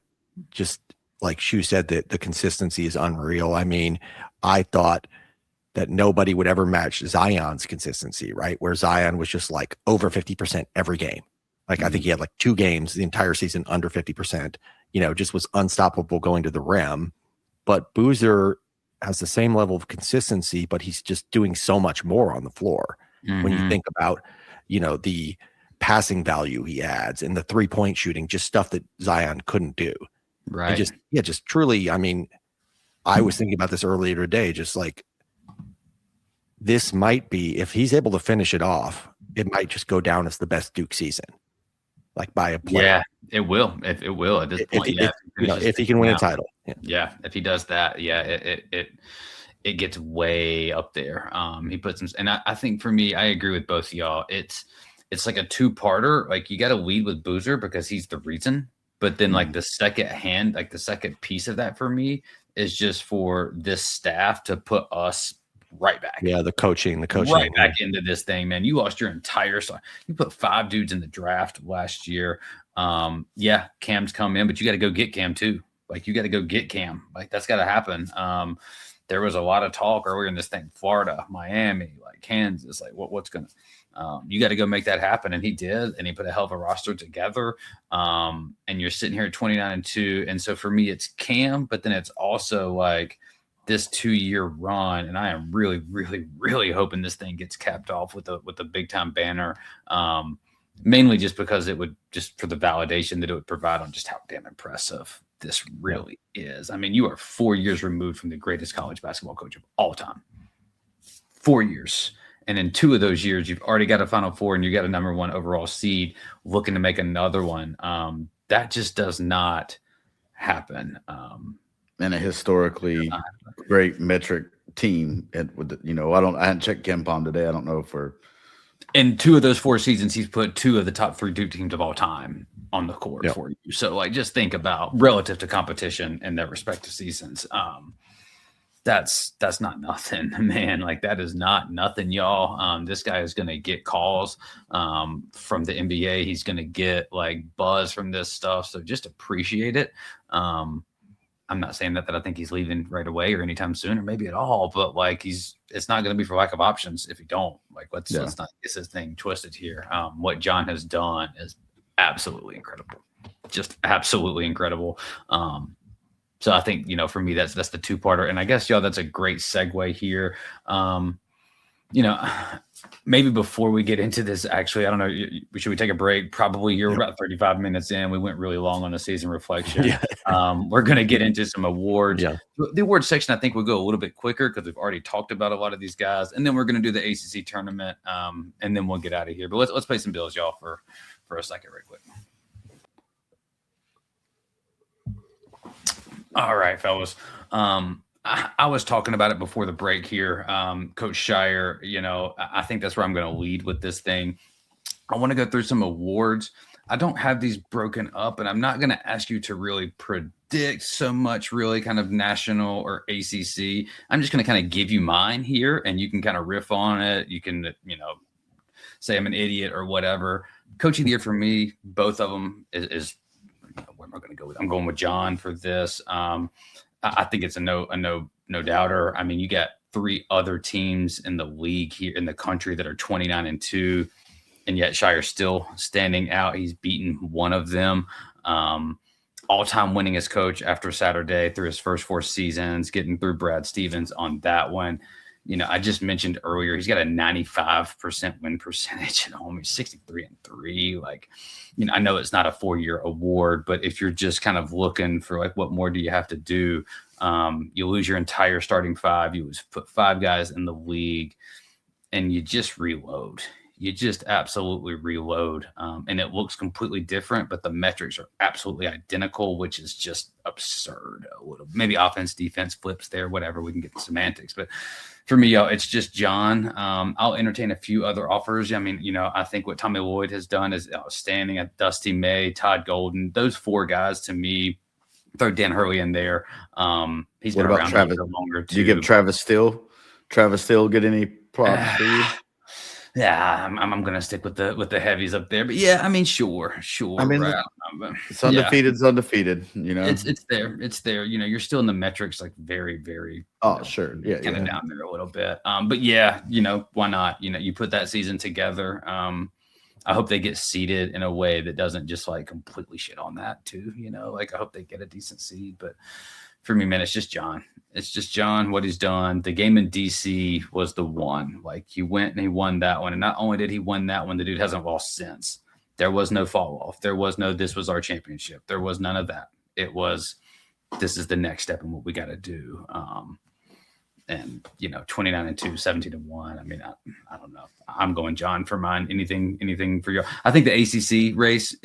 just like Shu said, that the consistency is unreal. I thought that nobody would ever match Zion's consistency, right? Where Zion was just like over 50% every game. Like I think he had like 2 games the entire season under 50%. Just was unstoppable going to the rim. But Boozer has the same level of consistency, but he's just doing so much more on the floor. When you think about the passing value he adds and the 3-point shooting, just stuff that Zion couldn't do. Right. And just truly, I was thinking about this earlier today, just like this might be, if he's able to finish it off, it might just go down as the best Duke season, like by a player. Yeah, it will. If it will at this point, if he can win a title. Yeah. If he does that, it gets way up there. He puts some, and I think for me, I agree with both of y'all. It's like a 2-parter. Like you got to lead with Boozer because he's the reason. But then like the second piece of that for me is just for this staff to put us right back. Yeah, the coaching right back into this thing, man. You lost your entire side. You put 5 dudes in the draft last year. Cam's come in, but you got to go get Cam too. Like you got to go get Cam. Like that's got to happen. There was a lot of talk earlier in this thing, Florida, Miami, like Kansas, like what's going to, you got to go make that happen. And he did, and he put a hell of a roster together. And you're sitting here at 29-2. And so for me, it's Cam, but then it's also like this 2-year run. And I am really, really, really hoping this thing gets capped off with a big time banner. Mainly just because it would, just for the validation that it would provide on just how damn impressive this really is. You are 4 years removed from the greatest college basketball coach of all time. 4 years. And in 2 of those years, you've already got a Final Four and you got a number 1 overall seed looking to make another one. That just does not happen. And a historically great metric team. I hadn't checked KenPom today. I don't know if in 2 of those 4 seasons, he's put 2 of the top 3 Duke teams of all time on the court for you. So like, just think about relative to competition in their respective seasons. That's not nothing, man. Like that is not nothing, y'all. This guy is going to get calls from the NBA. He's going to get like buzz from this stuff. So just appreciate it. I'm not saying that I think he's leaving right away or anytime soon or maybe at all, but like it's not going to be for lack of options if you don't. Like let's not get this thing twisted here. What John has done is absolutely incredible. Just absolutely incredible. So I think, for me, that's the 2-parter. And I guess, y'all, that's a great segue here. Maybe before we get into this, actually, I don't know, should we take a break? Probably. You're about 35 minutes in. We went really long on the season reflection. We're going to get into some awards. The awards section, I think, will go a little bit quicker because we've already talked about a lot of these guys. And then we're going to do the ACC tournament, and then we'll get out of here. But let's pay some bills, y'all, for a second right quick. All right, fellas. I was talking about it before the break here. Coach Scheyer, I think that's where I'm going to lead with this thing. I want to go through some awards. I don't have these broken up, and I'm not going to ask you to really predict so much, really kind of national or ACC. I'm just going to kind of give you mine here, and you can kind of riff on it. You can, say I'm an idiot or whatever. Coach of the year for me, both of them is where am I going to go with? I'm going with John for this. I think it's a no doubter. I mean, you got 3 other teams in the league here in the country that are 29-2. And yet Scheyer's still standing out. He's beaten one of them. All-time winningest coach after Saturday through his first 4 seasons, getting through Brad Stevens on that one. I just mentioned earlier, he's got a 95% win percentage at home. He's 63-3. I know it's not a 4-year award, but if you're just kind of looking for what more do you have to do? You lose your entire starting 5. You put 5 guys in the league, and you just reload. You just absolutely reload, and it looks completely different, but the metrics are absolutely identical, which is just absurd. A little, maybe offense, defense flips there, whatever. We can get the semantics, but for me, it's just John. I'll entertain a few other offers. I mean, I think what Tommy Lloyd has done is outstanding. At Dusty May, Todd Golden, those 4 guys to me. Throw Dan Hurley in there. He's been around Travis? Longer too. Do you give Travis Steele? Travis Steele get any props for you? Yeah, I'm gonna stick with the heavies up there, but yeah, I mean, sure. I mean, right. It's undefeated. It's undefeated. It's there. It's there. You're still in the metrics, very, very. Sure, yeah, kind of down there a little bit. But yeah, why not? You put that season together. I hope they get seeded in a way that doesn't just completely shit on that too. I hope they get a decent seed, but. For me, man, it's just John. It's just John, what he's done. The game in DC was the one. He went and he won that one. And not only did he win that one, the dude hasn't lost since. There was no fall off. There was no, this was our championship. There was none of that. It was, this is the next step in what we got to do. And 29-2, 17-1. I mean, I don't know. I'm going John for mine. Anything for you? I think the ACC race,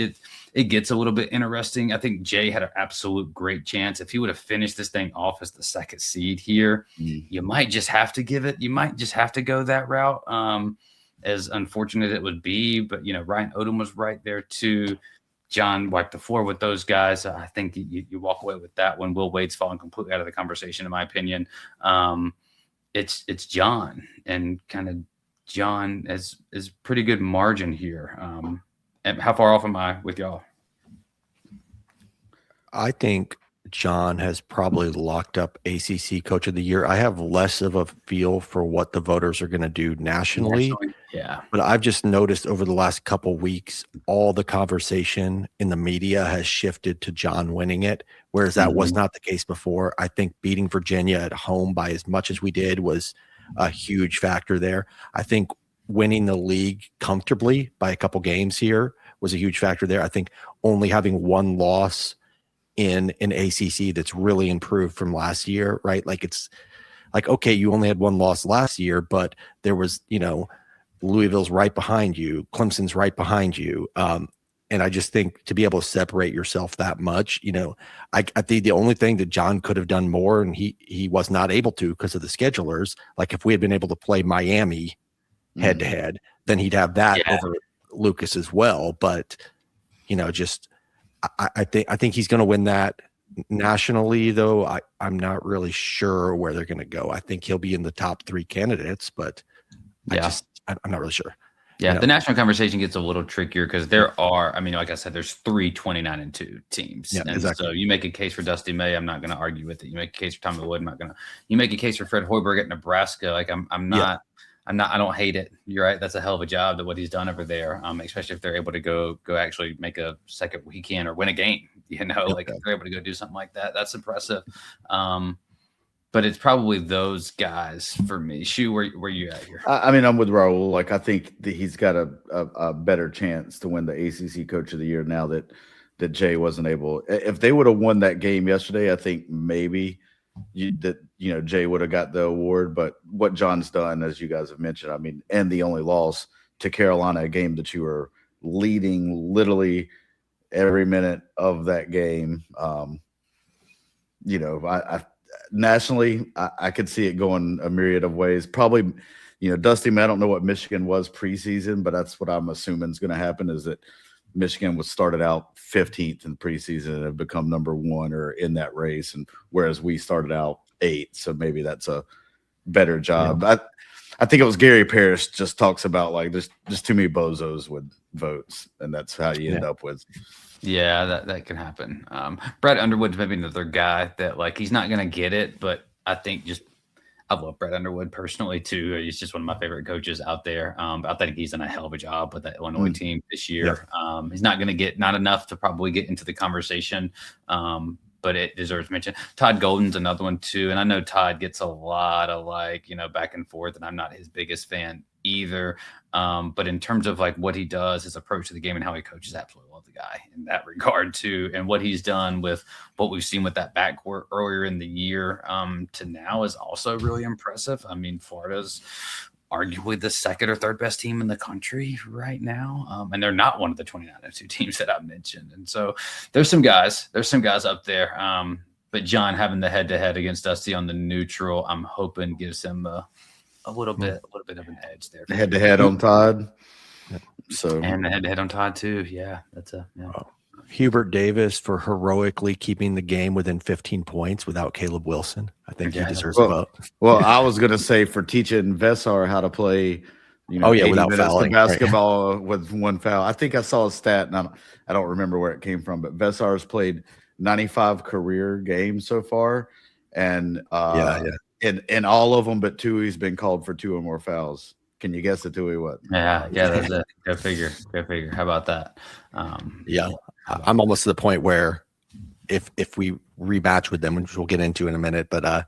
it gets a little bit interesting. I think Jay had an absolute great chance. If he would have finished this thing off as the 2nd seed here, you might just have to give it. You might just have to go that route. As unfortunate it would be, but Ryan Odom was right there too. John wiped the floor with those guys. I think you walk away with that one. Will Wade's fallen completely out of the conversation, in my opinion. It's John, and kind of John is pretty good margin here. And how far off am I with y'all? I think John has probably locked up ACC Coach of the Year. I have less of a feel for what the voters are going to do nationally. Yeah. But I've just noticed over the last couple weeks, all the conversation in the media has shifted to John winning it, whereas that was not the case before. I think beating Virginia at home by as much as we did was a huge factor there. I think winning the league comfortably by a couple games here was a huge factor there. I think only having 1 loss in an ACC that's really improved from last year, right? It's okay, you only had 1 loss last year, but there was, Louisville's right behind you, Clemson's right behind you. And I just think to be able to separate yourself that much, I think the only thing that John could have done more, and he was not able to because of the schedulers, if we had been able to play Miami head to head, then he'd have that over Lucas as well. But, I think he's going to win that nationally, though. I'm not really sure where they're going to go. I think he'll be in the top 3 candidates, but I'm not really sure. Yeah, the national conversation gets a little trickier because there are, like I said, there's 3 29-2 teams. Yeah, and exactly. So you make a case for Dusty May, I'm not going to argue with it. You make a case for Tommy Wood, you make a case for Fred Hoiberg at Nebraska. I don't hate it. You're right. That's a hell of a job that what he's done over there. Especially if they're able to go actually make a second weekend or win a game, if they're able to go do something like that, that's impressive. But it's probably those guys for me. Shu, where you at here? I'm with Raul. I think that he's got a better chance to win the ACC Coach of the Year now that Jay wasn't able. If they would have won that game yesterday, I think maybe Jay would have got the award. But what John's done, as you guys have mentioned, and the only loss to Carolina, a game that you were leading literally every minute of that game. Nationally, I could see it going a myriad of ways. Probably Dusty, I don't know what Michigan was preseason, but that's what I'm assuming is going to happen is that Michigan was started out 15th in preseason and have become number 1 or in that race. And whereas we started out 8th. So maybe that's a better job. Yeah. I think it was Gary Parrish just talks about like there's just too many bozos with votes, and that's how you end up with. Yeah, that can happen. Brett Underwood's maybe another guy that like he's not going to get it, but I think I love Brett Underwood personally too. He's just one of my favorite coaches out there. I think he's done a hell of a job with that Illinois team this year. Yep. He's not going to get not enough to probably get into the conversation. But it deserves mention. Todd Golden's another one too. And I know Todd gets a lot of back and forth, and I'm not his biggest fan either. But in terms of like what he does, his approach to the game and how he coaches, absolutely love the guy in that regard too. And what he's done with what we've seen with that backcourt earlier in the year to now is also really impressive. I mean, Florida's arguably the second or third best team in the country right now. And they're not one of the 29-2 teams that I mentioned. And so there's some guys up there. But John having the head-to-head against Dusty on the neutral, I'm hoping gives him a little bit of an edge there. Head-to-head on Todd. And the head-to-head on Todd too. Yeah, that's Hubert Davis for heroically keeping the game within 15 points without Caleb Wilson. I think he deserves a vote. Well, I was going to say for teaching Vesar how to play, without fouling basketball with one foul. I think I saw a stat, and I don't remember where it came from, but Vesar's played 95 career games so far, and in all of them but 2, he's been called for 2 or more fouls. Can you guess the 2 he was? Yeah, that's it. Go figure. How about that? I'm almost to the point where if we rematch with them, which we'll get into in a minute, but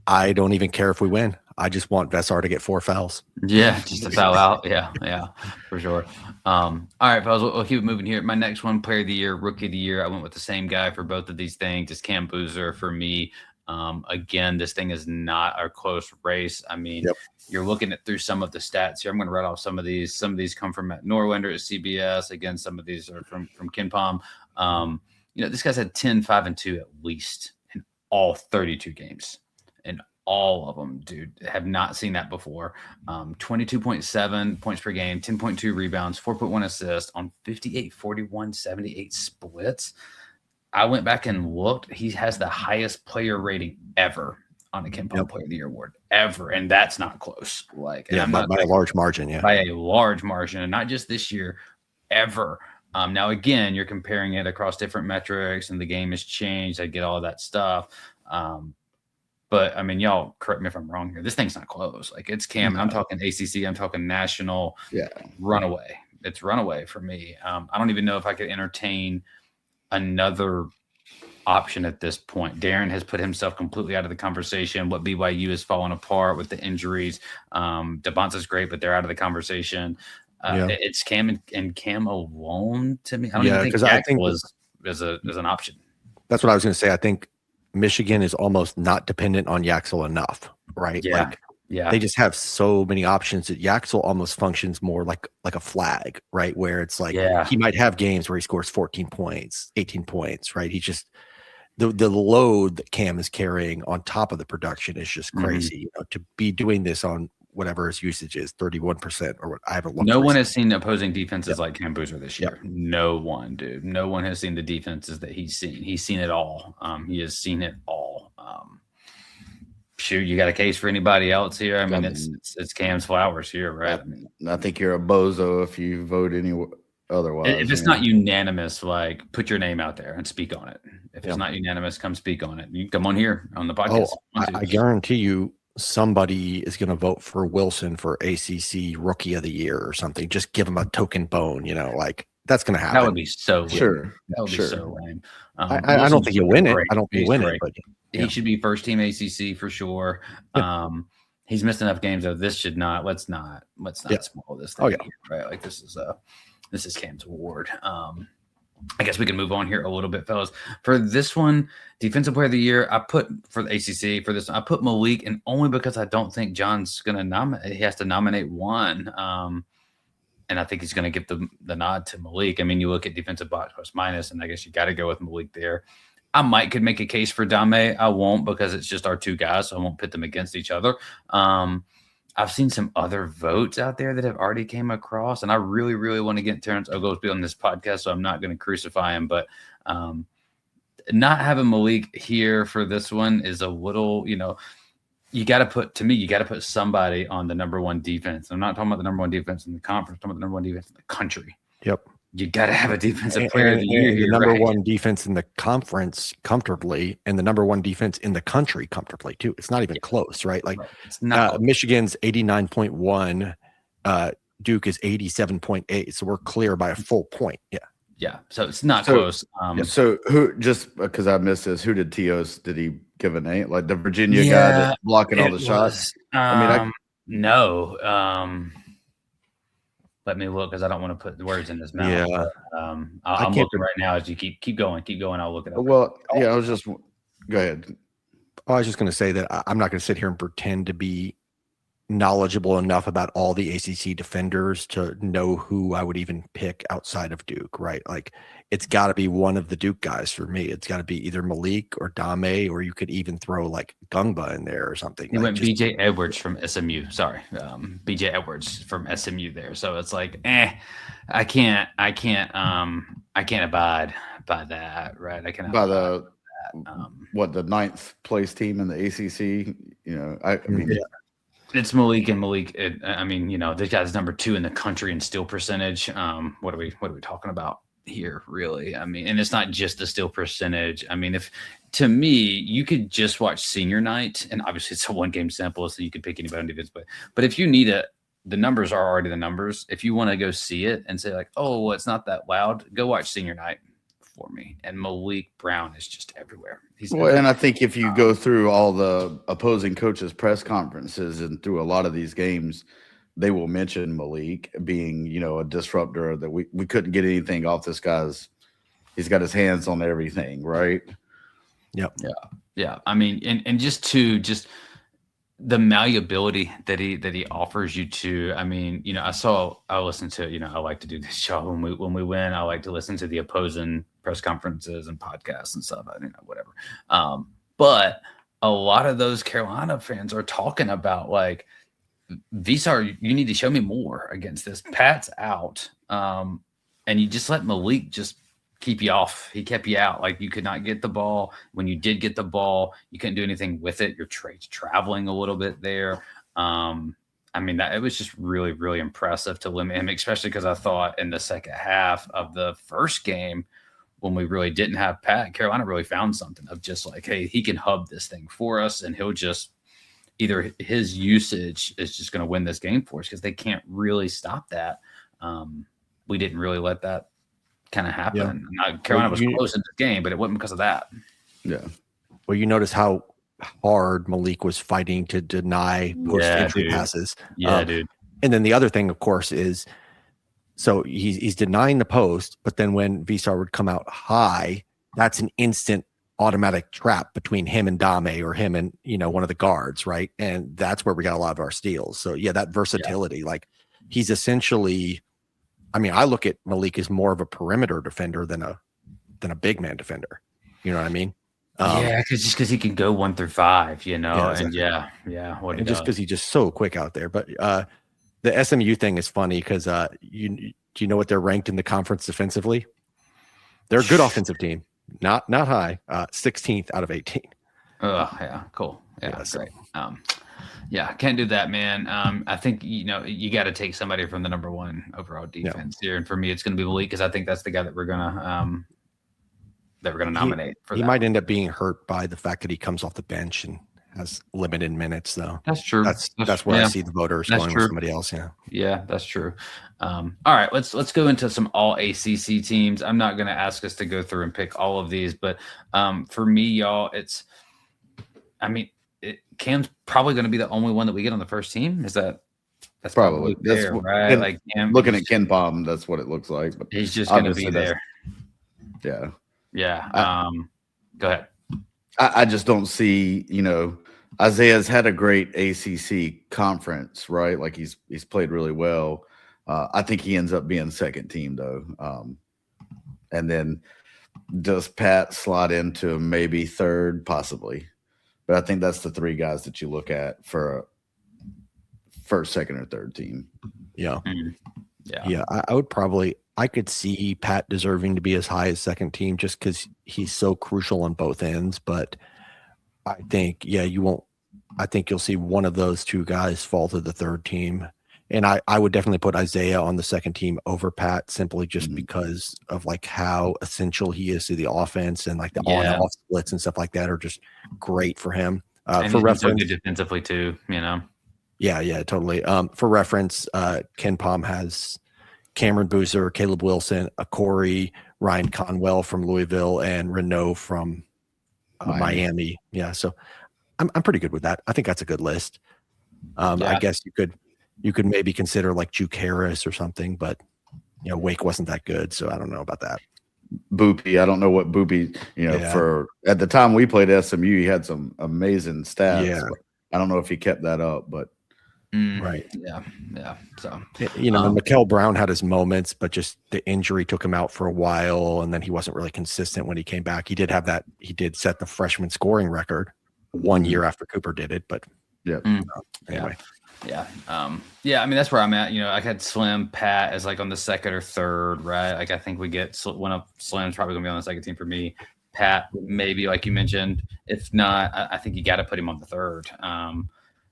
I don't even care if we win. I just want Vesar to get 4 fouls. Yeah, just to foul out. Yeah, for sure. All right, fellas, we'll keep moving here. My next one, player of the year, rookie of the year. I went with the same guy for both of these things. It's Cam Boozer for me. Again, this thing is not a close race. I mean, You're looking at through some of the stats here. I'm going to write off some of these. Some of these come from Matt Norlander at CBS. Again, some of these are from Ken Palm. This guy's had 10, 5, and 2 at least in all 32 games. And all of them, dude, have not seen that before. 22.7 points per game, 10.2 rebounds, 4.1 assists on 58, 41, 78 splits. I went back and looked. He has the highest player rating ever on the Ken Palm Player of the Year award ever, and that's not close. By a large margin. Yeah, by a large margin, and not just this year, ever. Now again, you're comparing it across different metrics, and the game has changed. I get all that stuff, but I mean, y'all correct me if I'm wrong here. This thing's not close. Like it's Cam. And I'm talking ACC. I'm talking national. Yeah, runaway. It's runaway for me. I don't even know if I could entertain another option at this point. Darren has put himself completely out of the conversation. What BYU has fallen apart with the injuries. Devonta's great, but they're out of the conversation. It's Cam and Cam alone to me. I don't even think was an option. That's what I was going to say. I think Michigan is almost not dependent on Yaxel enough, right? Yeah. They just have so many options that Yaxel almost functions more like a flag, right? Where it's like he might have games where he scores 14 points, 18 points, right? He just the load that Cam is carrying on top of the production is just crazy. To be doing this on whatever his usage is, 31% or what I haven't looked. No one has seen opposing defenses like Cam Boozer this year. No one, dude. No one has seen the defenses that he's seen. He's seen it all. He has seen it all. Shoot, you got a case for anybody else here? I mean, it's Cam's flowers here, right? I think you're a bozo if you vote any otherwise. If it's not unanimous, like put your name out there and speak on it. If it's not unanimous, come speak on it. You come on here on the podcast. I guarantee you somebody is going to vote for Wilson for ACC Rookie of the Year or something. Just give him a token bone, like that's going to happen. That would be so sure. That would be so lame. I don't think he'll win it. I don't think he'll win it, but he should be first team ACC for sure. He's missed enough games though. This should not. Let's not spoil this thing. Right? Like this is Cam's award. I guess we can move on here a little bit, fellas. For this one, defensive player of the year, I put for the ACC for this one, I put Malik, and only because I don't think John's gonna nominate. He has to nominate one. And I think he's going to give the nod to Malik. I mean, you look at defensive box plus minus, and I guess you got to go with Malik there. I could make a case for Dame. I won't because it's just our two guys, so I won't pit them against each other. I've seen some other votes out there that have already came across, and I really, really want to get Terrence Oglesby on this podcast, so I'm not going to crucify him. But not having Malik here for this one is a little, you got to put somebody on the number one defense. I'm not talking about the number one defense in the conference. I'm talking about the number one defense in the country. Yep. You got to have a defensive player of the year here. The number one defense in the conference comfortably, and the number one defense in the country comfortably too. It's not even close, right? Like it's not Michigan's 89.1, Duke is 87.8. So we're clear by a full point. Yeah. Yeah. So it's not close. So who, just because I missed this, who did Teos, did he give a name? Like the Virginia guy that's blocking all the shots? No. Let me look because I don't want to put the words in his mouth. Yeah. But, I'm looking right now as you keep going. I'll look it up. Well, yeah, I was just go ahead. I was just going to say that I'm not going to sit here and pretend to be knowledgeable enough about all the ACC defenders to know who I would even pick outside of Duke, right? Like it's got to be one of the Duke guys for me. It's got to be either Malik or Dame, or you could even throw like Ngongba in there or something. He went BJ Edwards from SMU. Sorry. BJ Edwards from SMU there. So it's like, I can't abide by that, right? I can't by the the 9th place team in the ACC. I mean, yeah. It's Malik and Malik. This guy's number 2 in the country in steal percentage. What are we talking about here, really? I mean, and it's not just the steal percentage. I mean, to me, you could just watch senior night, and obviously it's a 1-game sample, so you can pick anybody on defense. But if you need the numbers are already the numbers. If you want to go see it and say like, oh, well, it's not that loud, go watch senior night for me. And Malik Brown is just everywhere. And I think if you go through all the opposing coaches' press conferences and through a lot of these games, they will mention Malik being, a disruptor, that we couldn't get anything off this guy's. He's got his hands on everything, right? Yep. Yeah. I mean, and just the malleability that he offers you to. I mean, I listen to, I like to do this show when we win. I like to listen to the opposing press conferences and podcasts and stuff. Whatever. But a lot of those Carolina fans are talking about like, Visar, you need to show me more against this. Pat's out, and you just let Malik just keep you off. He kept you out. Like you could not get the ball. When you did get the ball, you couldn't do anything with it. Your trade's traveling a little bit there. It was just really, really impressive to limit him, especially because I thought in the second half of the first game, when we really didn't have Pat, Carolina really found something of just like, hey, he can hub this thing for us, and he'll just either his usage is just going to win this game for us because they can't really stop that. We didn't really let that kind of happen. Yeah. Carolina was close in the game, but it wasn't because of that. Yeah. Well, you notice how hard Malik was fighting to deny post-entry passes. Yeah, dude. And then the other thing, of course, is so he's denying the post, but then when Visar would come out high, that's an instant automatic trap between him and Dame or him and, one of the guards, right? And that's where we got a lot of our steals. So, yeah, that versatility, like he's essentially – I look at Malik as more of a perimeter defender than a big man defender. You know what I mean? Because he can go 1 through 5, Yeah, exactly. And just because he's just so quick out there. But the SMU thing is funny because do you know what they're ranked in the conference defensively? They're a good offensive team, not high, 16th out of 18. Oh yeah, cool. Yeah, great. Can't do that, man. I think you got to take somebody from the number 1 overall defense here, and for me, it's going to be Malik because I think that's the guy that we're gonna nominate. He might end up being hurt by the fact that he comes off the bench and has limited minutes, though. That's true. That's where I see the voters going with somebody else. Yeah, that's true. All right, let's go into some all ACC teams. I'm not going to ask us to go through and pick all of these, but for me, y'all, Cam's probably going to be the only one that we get on the first team. That's probably fair, right? Like Cam, looking at Ken Palm, that's what it looks like. But he's just going to be there. Yeah. Yeah. Go ahead. I just don't see, Isaiah's had a great ACC conference, right? Like he's played really well. I think he ends up being second team though. And then does Pat slot into maybe third, possibly? But I think that's the 3 guys that you look at for first, second, or third team. Yeah. Yeah. I could see Pat deserving to be as high as second team just because he's so crucial on both ends. But I think, I think you'll see one of those two guys fall to the third team. And I would definitely put Isaiah on the second team over Pat simply just because of like how essential he is to the offense, and like the on-off splits and stuff like that are just great for him. And for reference, so good defensively too, Yeah, totally. For reference, Ken Palm has Cameron Boozer, Caleb Wilson, Corey, Ryan Conwell from Louisville, and Renault from Miami. Yeah, so I'm pretty good with that. I think that's a good list. I guess you could maybe consider like Juke Harris or something, but Wake wasn't that good, so I don't know about that. Boopy, I don't know what Boopy, for at the time we played SMU, he had some amazing stats. Yeah. I don't know if he kept that up, but right. Yeah. So, Mikkel Brown had his moments, but just the injury took him out for a while, and then he wasn't really consistent when he came back. He did set the freshman scoring record 1 year after Cooper did it, but anyway. Yeah. I mean, that's where I'm at. I had Slim, Pat as like on the second or third, right? Like, I think we get one of Slim's probably going to be on the second team for me. Pat, maybe, like you mentioned. If not, I think you got to put him on the third.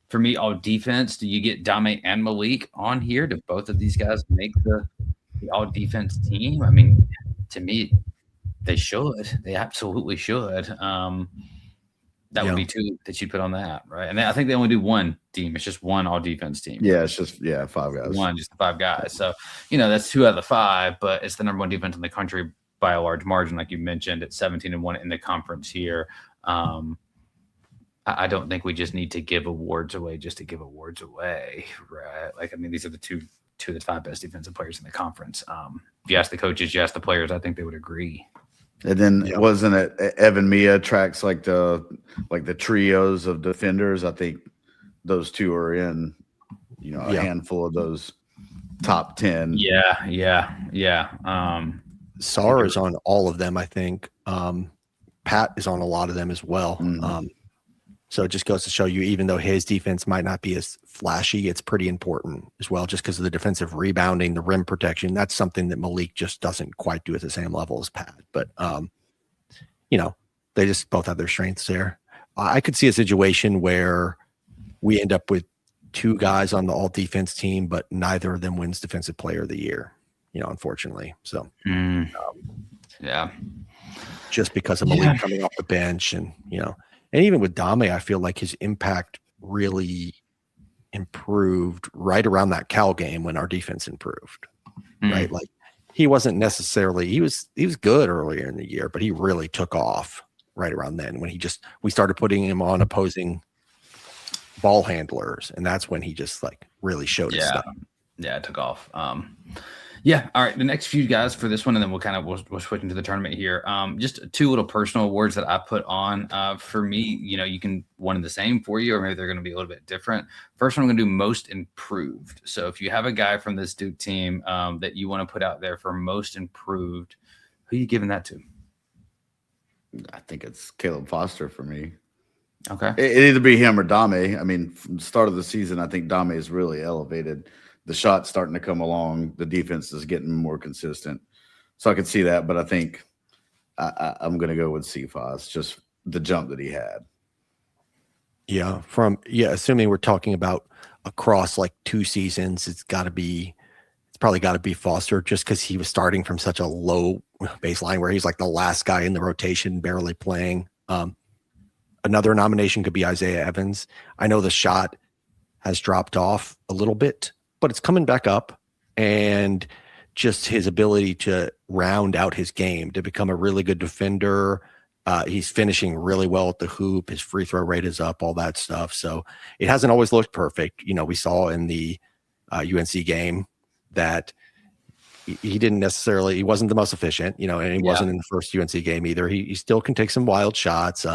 For me, all defense, do you get Dame and Malik on here? Do both of these guys make the all defense team? I mean, to me, they should. They absolutely should. That would be two that you put on that, right? And I think they only do one team. It's just one all defense team. Yeah, it's just 5 guys. Just the 5 guys. So, that's 2 out of the 5, but it's the number 1 defense in the country by a large margin, like you mentioned. It's 17-1 in the conference here. I don't think we just need to give awards away just to give awards away, right? Like, I mean, these are the two of the 5 best defensive players in the conference. If you ask the coaches, you ask the players, I think they would agree. And then wasn't it Evan Mia tracks like the trios of defenders? I think those two are in, a handful of those top 10. Yeah. Sar is on all of them, I think. Pat is on a lot of them as well. So it just goes to show you, even though his defense might not be as flashy, it's pretty important as well, just because of the defensive rebounding, the rim protection. That's something that Malik just doesn't quite do at the same level as Pat. But, they just both have their strengths there. I could see a situation where we end up with 2 guys on the all defense team, but neither of them wins defensive player of the year, unfortunately. So, just because of Malik coming off the bench and even with Dame, I feel like his impact really improved right around that Cal game when our defense improved, right? Like, he wasn't necessarily, he was good earlier in the year, but he really took off right around then when we started putting him on opposing ball handlers. And that's when he just like really showed his stuff. Yeah, it took off. All right. The next few guys for this one, and then we'll switch into the tournament here. Just 2 little personal awards that I put on. For me, you can one and the same for you, or maybe they're going to be a little bit different. First one, I'm going to do most improved. So if you have a guy from this Duke team that you want to put out there for most improved, who are you giving that to? I think it's Caleb Foster for me. Okay. It either be him or Dame. I mean, from the start of the season, I think Dame is really elevated. The shot's starting to come along. The defense is getting more consistent. So I could see that, but I think I'm going to go with CFOS, just the jump that he had. Yeah. Assuming we're talking about across like 2 seasons, it's probably got to be Foster, just because he was starting from such a low baseline where he's like the last guy in the rotation, barely playing. Another nomination could be Isaiah Evans. I know the shot has dropped off a little bit, but it's coming back up, and just his ability to round out his game, to become a really good defender. He's finishing really well at the hoop. His free throw rate is up, all that stuff. So it hasn't always looked perfect. We saw in the UNC game that he wasn't the most efficient, and he wasn't in the first UNC game either. He still can take some wild shots,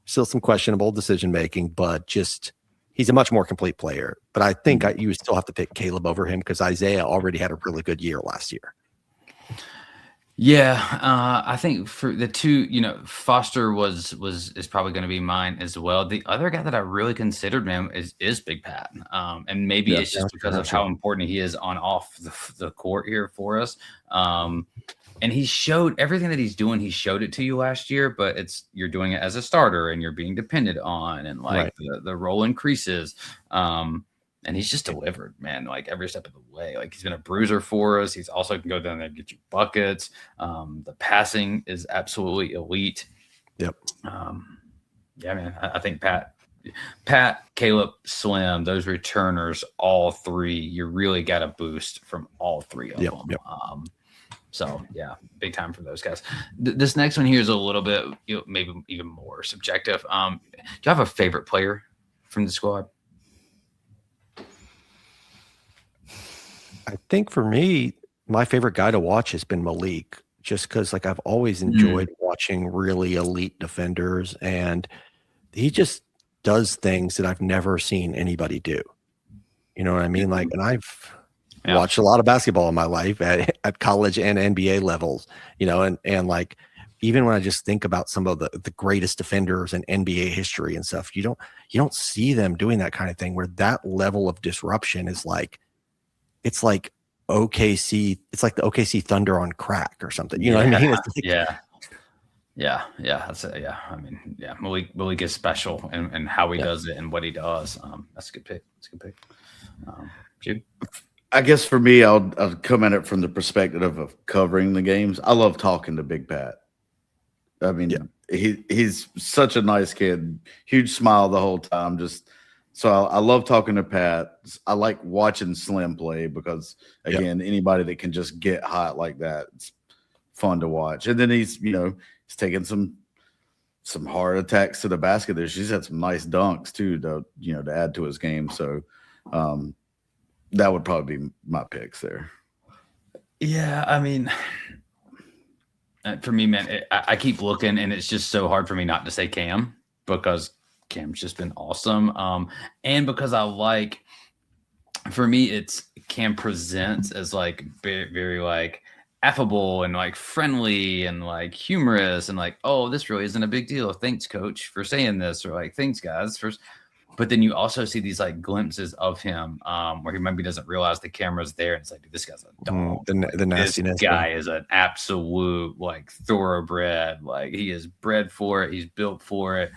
still some questionable decision-making, but just he's a much more complete player. But I think you still have to pick Caleb over him because Isaiah already had a really good year last year. Yeah, I think for the two, Foster is probably going to be mine as well. The other guy that I really considered, man, is Big Pat, and maybe it's just because of how important he is on off the court here for us. And he showed everything that he's doing. He showed it to you last year, but you're doing it as a starter, and you're being depended on, and like the role increases. And he's just delivered, man, like every step of the way. Like he's been a bruiser for us. He's also can go down there and get you buckets. The passing is absolutely elite. Yep. Yeah, man. I think Pat, Caleb, Slim, those returners, all three, you really got a boost from all three of them. Yep. So, yeah, big time for those guys. This next one here is a little bit, maybe even more subjective. Do you have a favorite player from the squad? I think for me, my favorite guy to watch has been Malik, just because like I've always enjoyed watching really elite defenders, and he just does things that I've never seen anybody do. You know what I mean? Like, and I've watched a lot of basketball in my life at college and NBA levels, and like even when I just think about some of the greatest defenders in NBA history and stuff, you don't see them doing that kind of thing where that level of disruption is like, it's like OKC, it's like the OKC Thunder on crack or something. You know what I mean? It's like, yeah. That's it. Yeah. I mean, yeah, Malik is special and how he does it and what he does. That's a good pick. Jude? I guess for me, I'll come at it from the perspective of covering the games. I love talking to Big Pat. I mean, he's such a nice kid, huge smile the whole time. So I love talking to Pat. I like watching Slim play because, again, anybody that can just get hot like that, it's fun to watch. And then he's taking some hard attacks to the basket there. She's had some nice dunks too, to add to his game. So that would probably be my picks there. Yeah, I mean, for me, man, I keep looking, and it's just so hard for me not to say Cam because Cam's just been awesome. And because for me, it's Cam presents as like very, very like affable and like friendly and like humorous and like, oh, this really isn't a big deal. Thanks, coach, for saying this, or like, thanks, guys. But then you also see these like glimpses of him where he maybe doesn't realize the camera's there. And it's like, dude, this guy's a dog. The nastiness. This guy is an absolute like thoroughbred. Like he is bred for it. He's built for it.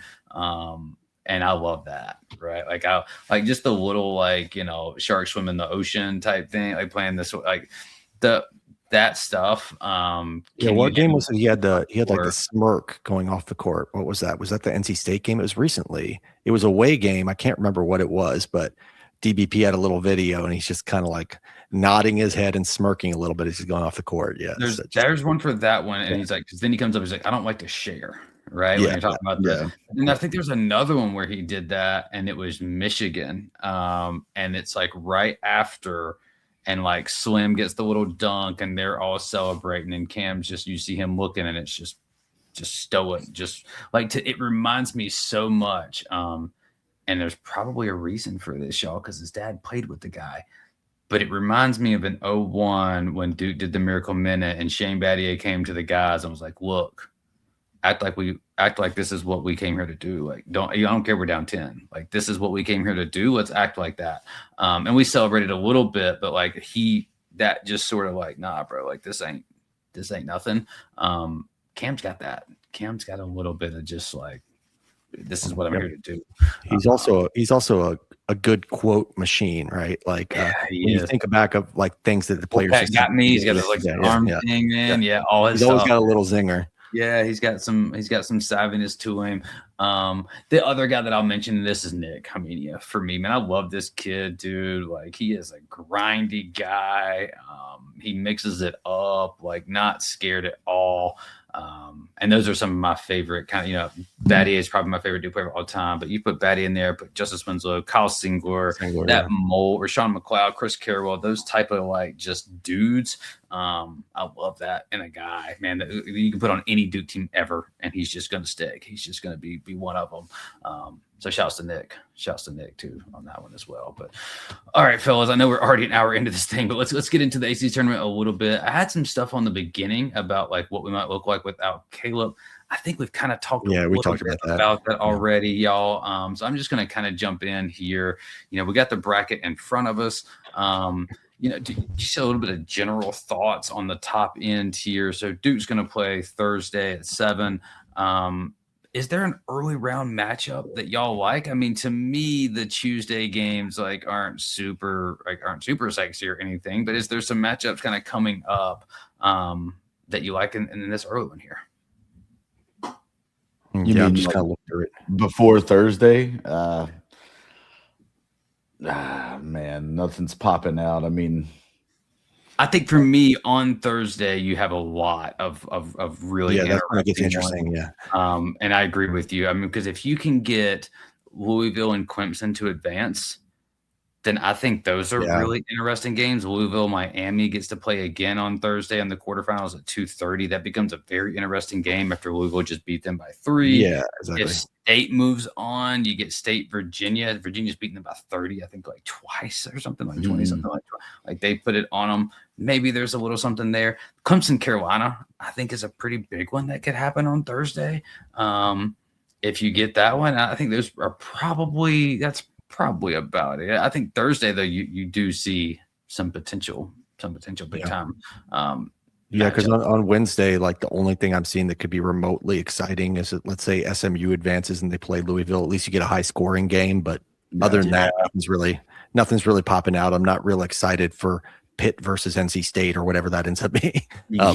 And I love that, right? Like I like just the little like shark swim in the ocean type thing, like playing this like that stuff. What game was it? He had like the smirk going off the court. What was that? Was that the NC State game? It was recently. It was a away game. I can't remember what it was, but DBP had a little video, and he's just kind of like nodding his head and smirking a little bit as he's going off the court. Yeah, there's one for that one, and he's like, because then he comes up, he's like, I don't like to share. Right. When you're talking about this. And I think there's another one where he did that, and it was Michigan. And it's like right after, and like Slim gets the little dunk and they're all celebrating, and Cam's you see him looking, and it's just stoic, just like it reminds me so much. And there's probably a reason for this, y'all, because his dad played with the guy. But it reminds me of an 01 when Duke did the Miracle Minute, and Shane Battier came to the guys and was like, look, act like this is what we came here to do. Like, I don't care we're down 10. Like, this is what we came here to do. Let's act like that. And we celebrated a little bit, but like that just sort of like, nah, bro, like this ain't nothing. Cam's got that. Cam's got a little bit of just like, this is what I'm here to do. He's also a good quote machine, right? Like when you think back of like things that the players got me. He's got this like arm thing, man. Yeah, all his he's always got a little zinger. Yeah, he's got some savviness to him. The other guy that I'll mention in this is Nick. I mean, yeah, for me, man, I love this kid, dude. Like, he is a grindy guy. He mixes it up, like not scared at all. And those are some of my favorite kind of, Battier is probably my favorite Duke player of all time, but you put Battier in there, put Justice Winslow, Kyle Singler, that mold, Rashawn McLeod, Chris Carroll, those type of like just dudes. I love that in a guy, man, that you can put on any Duke team ever, and he's just going to stick. He's just going to be one of them. So shouts to Nick too on that one as well. But all right, fellas, I know we're already an hour into this thing, but let's get into the ACC tournament a little bit. I had some stuff on the beginning about like what we might look like without Caleb. I think we've kind of talked about that already, y'all. So I'm just going to kind of jump in here. You know, we got the bracket in front of us. You know, just a little bit of general thoughts on the top end here. So Duke's going to play Thursday at 7. Is there an early round matchup that y'all like? I mean, to me, the Tuesday games like aren't super sexy or anything, but is there some matchups kind of coming up that you like in this early one here? I'm just kind of looking through it before Thursday. Man, nothing's popping out. I mean, I think for me on Thursday, you have a lot of really interesting. Yeah. And I agree with you. I mean, because if you can get Louisville and Clemson to advance, then I think those are really interesting games. Louisville, Miami gets to play again on Thursday in the quarterfinals at 2:30. That becomes a very interesting game after Louisville just beat them by 3. Yeah, exactly. If State moves on, you get State, Virginia. Virginia's beaten them by 30, I think like twice or something like 20, something like they put it on them. Maybe there's a little something there. Clemson, Carolina, I think is a pretty big one that could happen on Thursday. If you get that one, I think those are probably about it. I think Thursday though, you do see some potential big time. Yeah, because on Wednesday, like the only thing I'm seeing that could be remotely exciting is that, let's say SMU advances and they play Louisville. At least you get a high scoring game, but other than that, nothing's really popping out. I'm not real excited for Pitt versus NC State or whatever that ends up being. At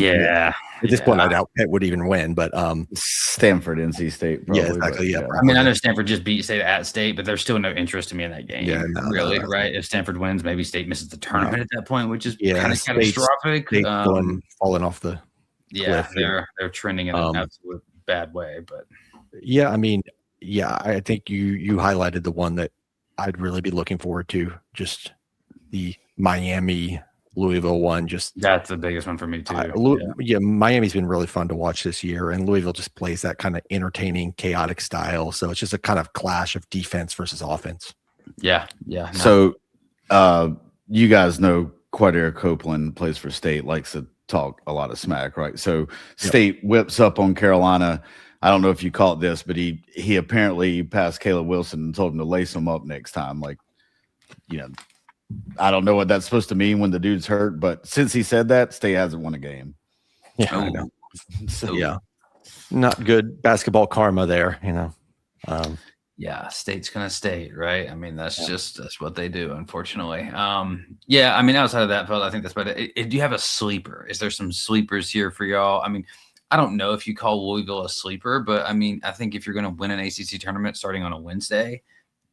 this point, I doubt Pitt would even win, but Stanford, NC State, probably. Yeah, exactly. Yeah, I mean, I know Stanford just beat State at State, but there's still no interest to me in that game. Yeah, right? If Stanford wins, maybe State misses the tournament at that point, which is kind of catastrophic. Falling off the cliff. They're trending in an absolute bad way. But I mean, I think you highlighted the one that I'd really be looking forward to. Just the Miami Louisville one, that's the biggest one for me too. Miami's been really fun to watch this year, and Louisville just plays that kind of entertaining, chaotic style. So it's just a kind of clash of defense versus offense. Yeah. So, you guys know Quadir Copeland plays for State, likes to talk a lot of smack, right? So State whips up on Carolina. I don't know if you caught this, but he apparently passed Caleb Wilson and told him to lace him up next time. Like, you know. I don't know what that's supposed to mean when the dude's hurt, but since he said that, State hasn't won a game. Yeah, I know. So, not good basketball karma there, you know. State's gonna state, right? I mean, that's what they do, unfortunately. I mean, outside of that, Phil, I think that's about it. Do you have a sleeper? Is there some sleepers here for y'all? I mean, I don't know if you call Louisville a sleeper, but I mean, I think if you're gonna win an ACC tournament starting on a Wednesday,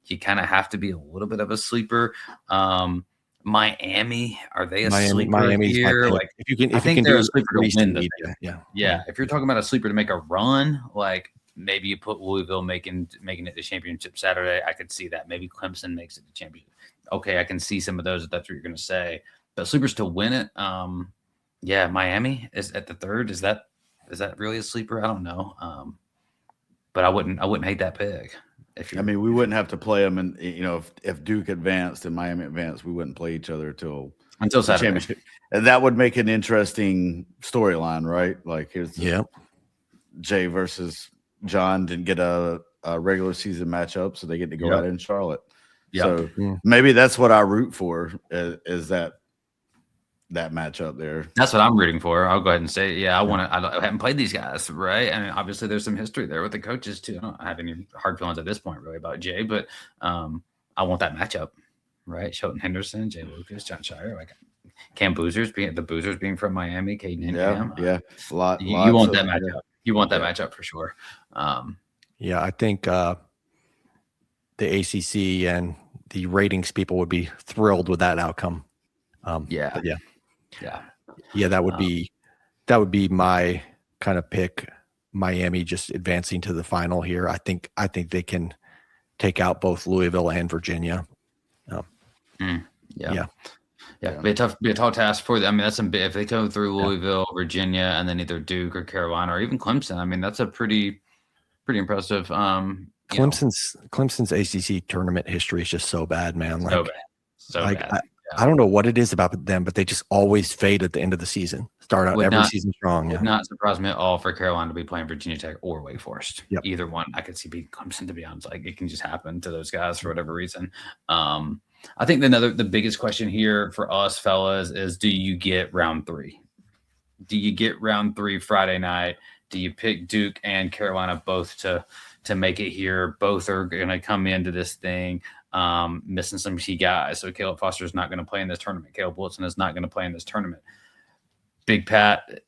you kind of have to be a little bit of a sleeper. Miami, are they a sleeper Miami's here? Like, if you can they're a sleeper to win the thing. Yeah. If you're talking about a sleeper to make a run, like maybe you put Louisville making it the championship Saturday. I could see that. Maybe Clemson makes it the championship. Okay, I can see some of those if that's what you're going to say. But sleepers to win it, Miami is at the 3rd. Is that really a sleeper? I don't know. But I wouldn't hate that pick. We wouldn't have to play them, and if Duke advanced and Miami advanced, we wouldn't play each other until Saturday. Championship. And that would make an interesting storyline, right? Like here's Jay versus John didn't get a regular season matchup, so they get to go out in Charlotte. So maybe that's what I root for is that matchup there. That's what I'm rooting for. I'll go ahead and say, I haven't played these guys, right? I mean, obviously there's some history there with the coaches too. I don't have any hard feelings at this point really about Jay, but I want that matchup, right? Shelton Henderson, Jay Lucas, John Scheyer, like Cam Boozers being from Miami, Caden and Cam. A lot. You want that matchup. You want that matchup for sure. I think the ACC and the ratings people would be thrilled with that outcome. That would be my kind of pick. Miami just advancing to the final here. I think they can take out both Louisville and Virginia. Be a tough task for them. I mean, that's some big. If they go through Louisville, Virginia, and then either Duke or Carolina or even Clemson, I mean, that's a pretty impressive Clemson's ACC tournament history is just so bad, man. Like, so bad. I don't know what it is about them, but they just always fade at the end of the season. Start out every season strong. Would not surprise me at all for Carolina to be playing Virginia Tech or Wake Forest. Yep. Either one, I could see beating Clemson. To be honest, like it can just happen to those guys for whatever reason. I think the biggest question here for us fellas is: do you get round 3? Do you get round 3 Friday night? Do you pick Duke and Carolina both to make it here? Both are going to come into this thing missing some key guys. So Caleb Foster is not going to play in this tournament. Caleb Wilson is not going to play in this tournament. Big Pat,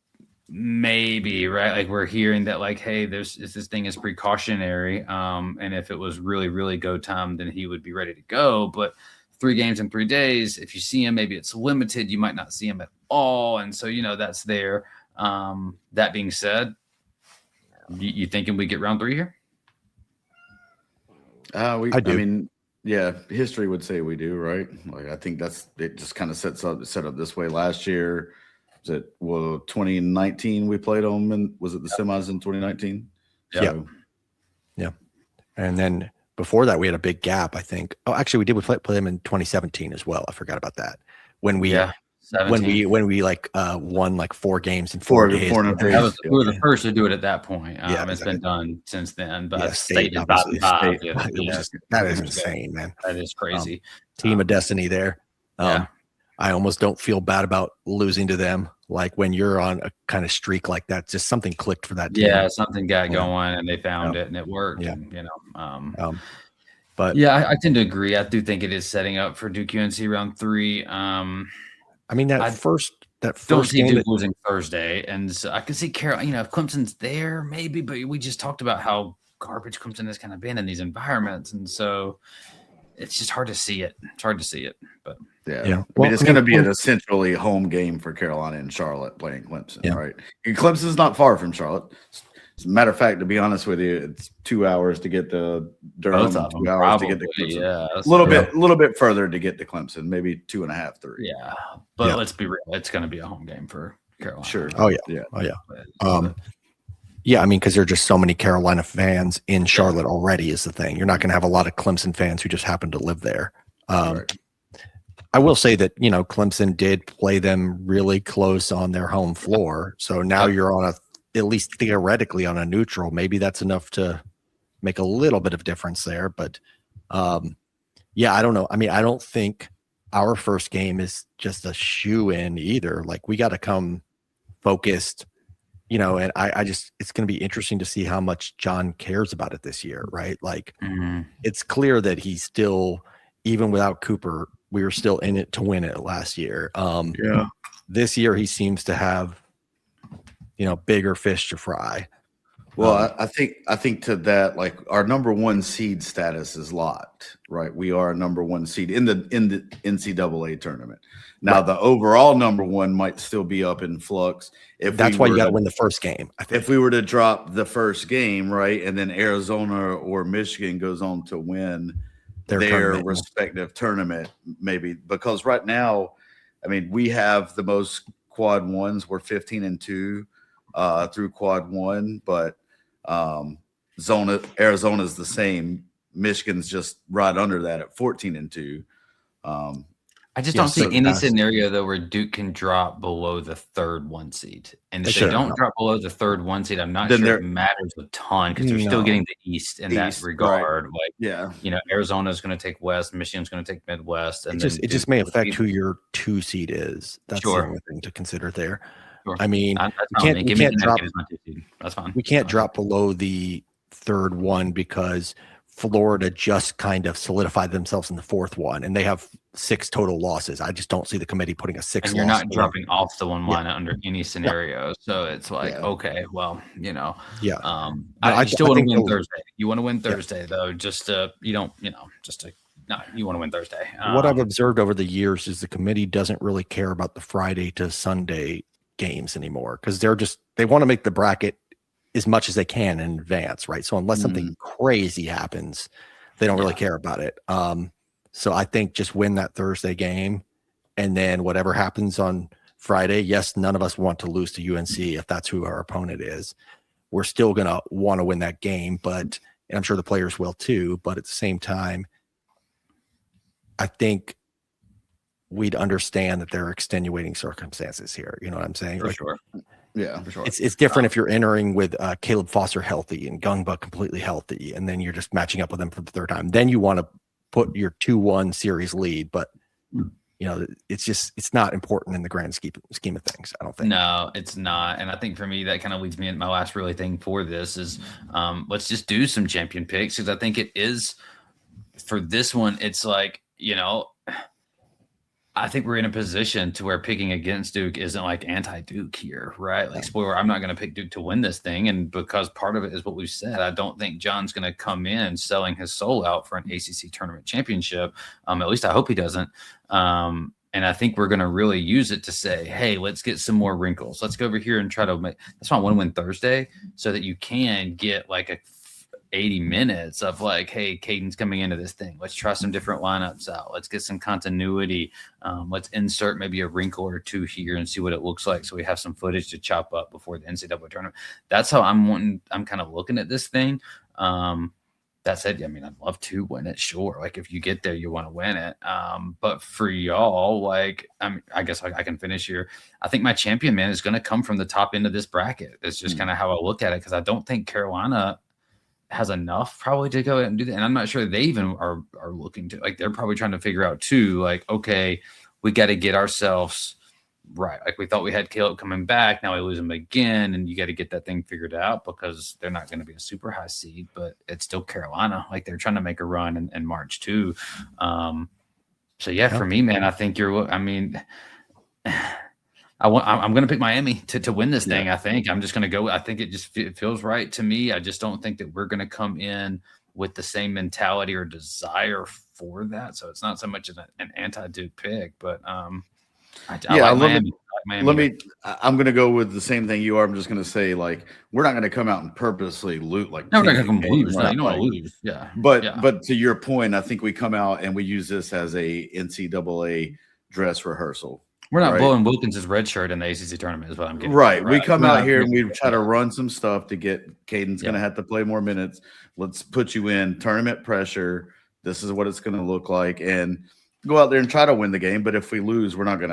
maybe, right? Like we're hearing that, like, hey, this thing is precautionary. And if it was really, really go time, then he would be ready to go. But 3 games in 3 days, if you see him, maybe it's limited. You might not see him at all. And so, that's there. That being said, you thinking we get round 3 here? I mean, yeah, history would say we do, right? Like I think it just kind of set up this way. Last year, was it 2019 we played them, and was it the semis in 2019? Yeah. Yeah. And then before that we had a big gap, I think. Oh, actually we did play them in 2017 as well. I forgot about that. When we won like 4 games in 4 days. We were the first to do it at that point. It's been done since then, but State is about 5. That is insane, man. That is crazy. Team of destiny there. I almost don't feel bad about losing to them. Like when you're on a kind of streak like that, just something clicked for that team. Yeah, something got going and they found it and it worked. Yeah. And, but yeah, I tend to agree. I do think it is setting up for Duke UNC round 3. I mean, that first don't see game Duke losing Thursday, and so I can see Carolina. If Clemson's there, maybe, but we just talked about how garbage Clemson has kind of been in these environments, and so it's just hard to see it. It's hard to see it, but yeah. I mean, it's going to be an essentially home game for Carolina and Charlotte playing Clemson, right? And Clemson's not far from Charlotte. As a matter of fact, to be honest with you, it's 2 hours to get to Durham, 2 hours to get to Clemson. Yeah, a little bit further to get to Clemson, maybe 2.5, 3. Yeah, but let's be real; it's going to be a home game for Carolina. Sure. Oh yeah. Yeah, I mean, because there are just so many Carolina fans in Charlotte already is the thing. You're not going to have a lot of Clemson fans who just happen to live there. Right. I will say that, Clemson did play them really close on their home floor. So now you're on at least theoretically on a neutral. Maybe that's enough to make a little bit of difference there. But yeah, I don't know. I mean, I don't think our first game is just a shoe-in either. Like we got to come focused, and I just, it's going to be interesting to see how much John cares about it this year, right? Like it's clear that he's still, even without Cooper, we were still in it to win it last year. This year he seems to have, bigger fish to fry. Well, I think to that, like our number 1 seed status is locked, right? We are a number 1 seed in the NCAA tournament. Now, the overall number 1 might still be up in flux. That's why you got to win the first game. I think. If we were to drop the first game, right, and then Arizona or Michigan goes on to win their respective tournament, maybe, because right now, I mean, we have the most quad 1s. We're 15-2 through quad 1, but Arizona's the same. Michigan's just right under that at 14-2. I just don't see any scenario though where Duke can drop below the 3rd 1 seed, and if they don't drop below the 3rd 1 seed, I'm not sure it matters a ton because they're still getting the East in that regard. Right. Like, Arizona's going to take West, Michigan's going to take Midwest, and it just may affect who your 2 seed is. That's the only thing to consider there. Sure. I mean, we can't drop. That's fine. We can't drop below the 3rd 1 because Florida just kind of solidified themselves in the 4th 1, and they have 6 total losses. I just don't see the committee putting a 6th. And you're not dropping off the 1-1 under any scenario. So it's like, okay, well, I still want to win Thursday. You want to win Thursday though, you want to win Thursday. What I've observed over the years is the committee doesn't really care about the Friday to Sunday games anymore because they want to make the bracket as much as they can in advance, right? So unless something crazy happens, they don't really care about it. So I think just win that Thursday game, and then whatever happens on Friday, yes, none of us want to lose to UNC if that's who our opponent is. We're still going to want to win that game, but and I'm sure the players will too. But at the same time, I think we'd understand that there are extenuating circumstances here. You know what I'm saying? For sure. Yeah, for sure. It's different if you're entering with Caleb Foster healthy and Ngongba completely healthy, and then you're just matching up with them for the third time. Then you want to put your 2-1 series lead, but it's not important in the grand scheme of things, I don't think. No, it's not. And I think for me, that kind of leads me into my last really thing for this is let's just do some champion picks, because I think it is for this one. It's like, I think we're in a position to where picking against Duke isn't like anti-Duke here, right? Like, spoiler, I'm not going to pick Duke to win this thing. And because part of it is what we've said, I don't think John's going to come in selling his soul out for an ACC tournament championship. At least I hope he doesn't. And I think we're going to really use it to say, hey, let's get some more wrinkles. Let's go over here and try to make – that's why I want to win Thursday, so that you can get like a 80 minutes of like, hey, Caden's coming into this thing. Let's try some different lineups out. Let's get some continuity. Let's insert maybe a wrinkle or two here and see what it looks like, so we have some footage to chop up before the NCAA tournament. That's how I'm kind of looking at this thing. That said, I mean, I'd love to win it, sure. Like, if you get there, you want to win it. But for y'all, like, I guess I can finish here. I think my champion, man, is going to come from the top end of this bracket. It's just kind of how I look at it, because I don't think Carolina has enough probably to go and do that. And I'm not sure they even are looking to, like, they're probably trying to figure out too, like, okay, we got to get ourselves right. Like, we thought we had Caleb coming back. Now we lose him again. And you got to get that thing figured out, because they're not going to be a super high seed, but it's still Carolina. Like, they're trying to make a run in March too. So yeah, for me, man, I think I'm going to pick Miami to win this thing. I think I'm just going to go. I think it feels right to me. I just don't think that we're going to come in with the same mentality or desire for that. So it's not so much an anti-Duke pick, but I like Miami. I'm going to go with the same thing you are. I'm just going to say, like, we're not going to come out and purposely loot. Like, no, we're not going to lose. No, you don't want to lose. Yeah. But to your point, I think we come out and we use this as a NCAA dress rehearsal. We're not blowing Wilkins' red shirt in the ACC tournament is what I'm getting. Right. We come out here and we try to run some stuff to get Caden's going to have to play more minutes. Let's put you in tournament pressure. This is what it's going to look like, and go out there and try to win the game. But if we lose, we're not going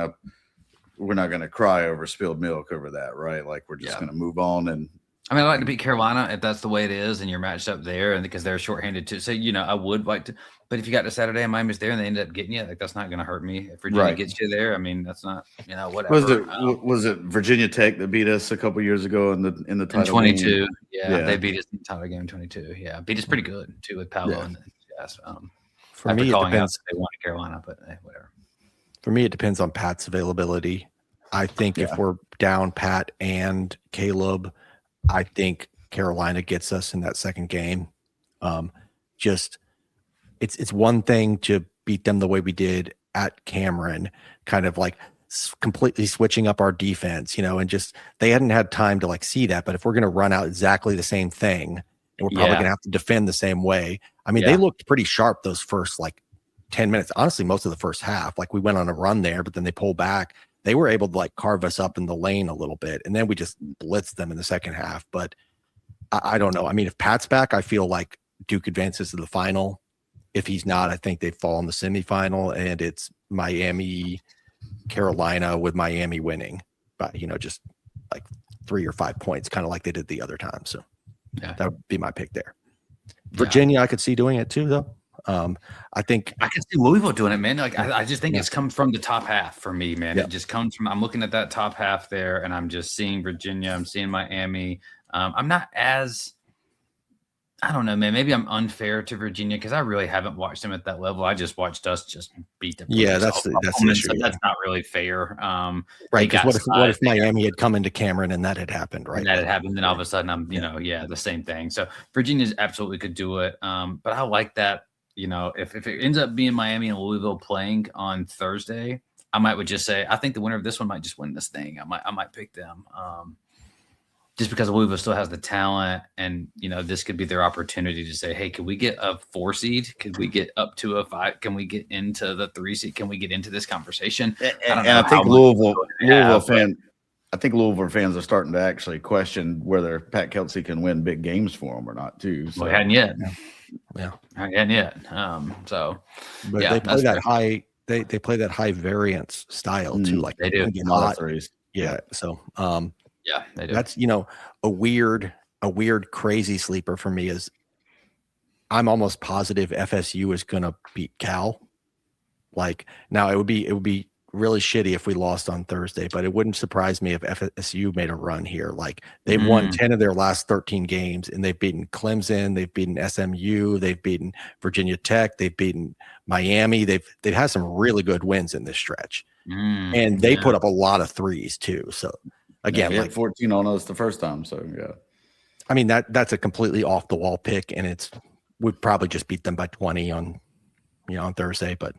to cry over spilled milk over that, right? Like, we're just going to move on. And I mean, I like to beat Carolina if that's the way it is, and you're matched up there, and because they're shorthanded too. So, I would like to. But if you got to Saturday and Miami's there and they end up getting you, like, that's not going to hurt me. If Virginia gets you there, I mean, that's not, whatever. Was it Virginia Tech that beat us a couple years ago in the title in 22? Game? Yeah, they beat us in the title game in 22. Yeah, beat us pretty good too with Paolo and Jazz. For me, it depends. They won Carolina, but whatever. For me, it depends on Pat's availability. I think if we're down Pat and Caleb, I think Carolina gets us in that second game. It's one thing to beat them the way we did at Cameron, kind of like completely switching up our defense, and just they hadn't had time to like see that. But if we're going to run out exactly the same thing, and we're probably going to have to defend the same way. I mean, they looked pretty sharp those first like 10 minutes. Honestly, most of the first half, like we went on a run there, but then they pulled back. They were able to like carve us up in the lane a little bit, and then we just blitzed them in the second half. But I don't know. I mean, if Pat's back, I feel like Duke advances to the final. If he's not, I think they fall in the semifinal, and it's Miami, Carolina, with Miami winning by, just like 3 or 5 points, kind of like they did the other time. So that would be my pick there. Virginia, I could see doing it too, though. I think I can see Louisville doing it, man. Like, I just think it's come from the top half for me, man. It just comes from, I'm looking at that top half there, and I'm just seeing Virginia. I'm seeing Miami. I'm not as, I don't know, man. Maybe I'm unfair to Virginia because I really haven't watched them at that level. I just watched us just beat them. Yeah, that's the issue. So that's not really fair. Right. Because what if Miami had come into Cameron and that had happened, right? And that had happened, then all of a sudden I'm, the same thing. So Virginia's absolutely could do it. But I like that. If it ends up being Miami and Louisville playing on Thursday, I would just say I think the winner of this one might just win this thing. I might pick them. Just because Louisville still has the talent, and this could be their opportunity to say, hey, can we get a 4 seed? Could we get up to a 5? Can we get into the 3 seed? Can we get into this conversation? I think Louisville I think Louisville fans are starting to actually question whether Pat Kelsey can win big games for them or not, too. So. Well, hadn't yet. Yeah. Hadn't yet. But they play that high. They play that high variance style too. Like they do. A lot of threes. Yeah. So yeah, they do. That's a weird crazy sleeper for me is I'm almost positive FSU is going to beat Cal. Like now, it would be really shitty if we lost on Thursday, but it wouldn't surprise me if FSU made a run here. Like they've won 10 of their last 13 games, and they've beaten Clemson, they've beaten SMU, they've beaten Virginia Tech, they've beaten Miami. They've had some really good wins in this stretch, and they put up a lot of threes too. So again, like 14 on us the first time. So yeah, I mean that's a completely off the wall pick, and we'd probably just beat them by 20 on Thursday, but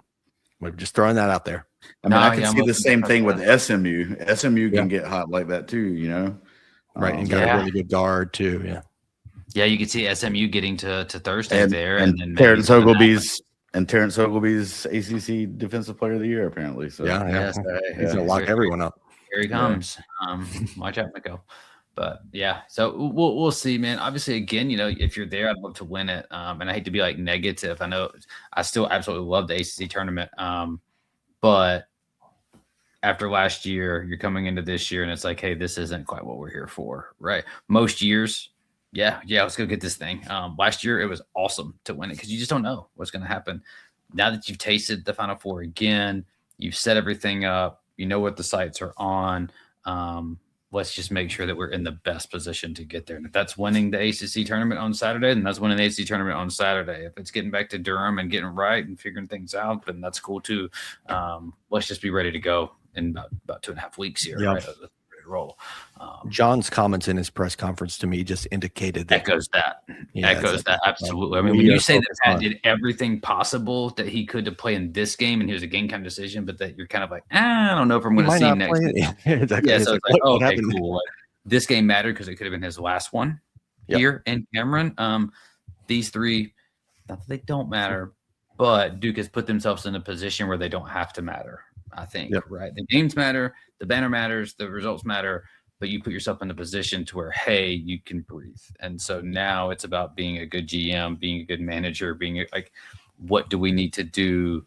we're just throwing that out there. I mean, I can see the same thing with SMU. SMU can get hot like that too, Right, and got a really good guard too. Yeah, yeah, you could see SMU getting to Thursday there, and then Terrence Ogilvy's ACC Defensive Player of the Year apparently. So he's gonna lock everyone up. Here he comes. Watch out, Miko. But yeah, so we'll see, man. Obviously, again, if you're there, I'd love to win it. And I hate to be like negative. I know I still absolutely love the ACC tournament. But after last year, you're coming into this year, and it's like, hey, this isn't quite what we're here for, right? Most years, yeah, let's go get this thing. Last year, it was awesome to win it because you just don't know what's going to happen. Now that you've tasted the Final Four again, you've set everything up. You know what the sights are on. Let's just make sure that we're in the best position to get there. And if that's winning the ACC tournament on Saturday, then that's winning the ACC tournament on Saturday. If it's getting back to Durham and getting right and figuring things out, then that's cool too. Let's just be ready to go in about 2.5 weeks here. Right? Ready to roll. John's comments in his press conference to me just indicated that echoes that. Absolutely. I mean, when you say that Pat did everything possible that he could to play in this game, and he was a game time decision, but that you're kind of like, I don't know if I'm going to see him next. Yeah, so it's like, okay, cool. Like, this game mattered because it could have been his last one here in Cameron. These three, not that they don't matter, but Duke has put themselves in a position where they don't have to matter. I think, right? The games matter, the banner matters, the results matter, but you put yourself in a position to where, hey, you can breathe. And so now it's about being a good GM, being a good manager, being like, what do we need to do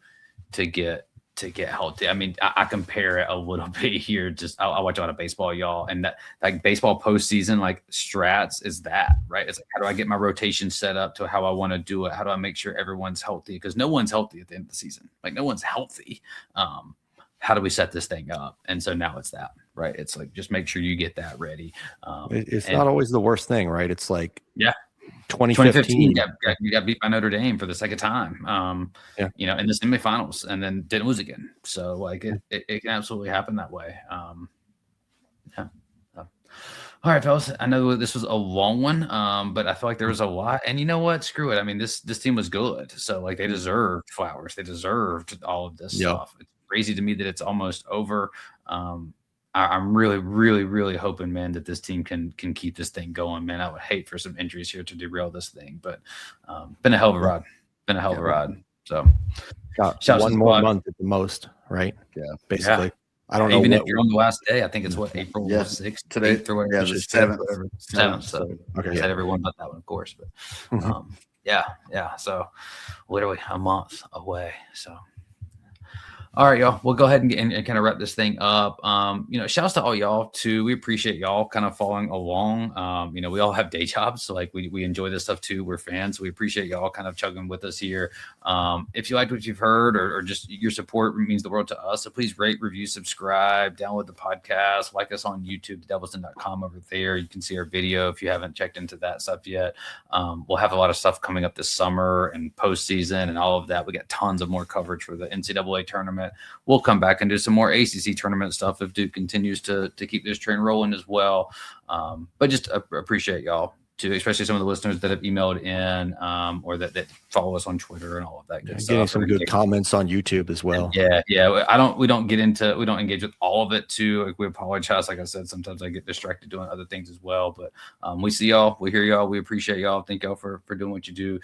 to get healthy? I mean, I compare it a little bit here. Just I watch a lot of baseball, y'all, and that like baseball postseason, like strats is that, right? It's like, how do I get my rotation set up to how I want to do it? How do I make sure everyone's healthy? Because no one's healthy at the end of the season. Like no one's healthy. How do we set this thing up? And so now it's that, right? It's like, just make sure you get that ready. It's not always the worst thing, right? It's like, 2015 you got beat by Notre Dame for the second time, in the semifinals, and then didn't lose again. So like it can absolutely happen that way. All right, fellas. I know this was a long one, but I feel like there was a lot. And you know what? Screw it. I mean, this team was good. So like they deserved flowers. They deserved all of this stuff. It's crazy to me that it's almost over. I'm really, really, really hoping, man, that this team can keep this thing going, man. I would hate for some injuries here to derail this thing, but been a hell of a ride. So got one more month at the most, right? Yeah, basically. Yeah. I don't know. Even if you're on the last day, I think it's April 6th today, or whatever. Yeah, 7th. 7th. So okay, said everyone but that one, of course. But yeah. So literally a month away. So. All right, y'all. We'll go ahead and kind of wrap this thing up. Shouts to all y'all too. We appreciate y'all kind of following along. We all have day jobs, so like we enjoy this stuff too. We're fans. We appreciate y'all kind of chugging with us here. If you liked what you've heard or just your support means the world to us, so please rate, review, subscribe, download the podcast, like us on YouTube, TheDevilsDen.com over there. You can see our video if you haven't checked into that stuff yet. We'll have a lot of stuff coming up this summer and postseason and all of that. We got tons of more coverage for the NCAA tournament. We'll come back and do some more ACC tournament stuff if Duke continues to keep this train rolling as well. But just appreciate y'all too, especially some of the listeners that have emailed in or that follow us on Twitter and all of that good stuff. Getting some good comments on YouTube as well. Yeah. We don't engage with all of it too. Like we apologize. Like I said, sometimes I get distracted doing other things as well. But we see y'all, we hear y'all, we appreciate y'all. Thank y'all for doing what you do.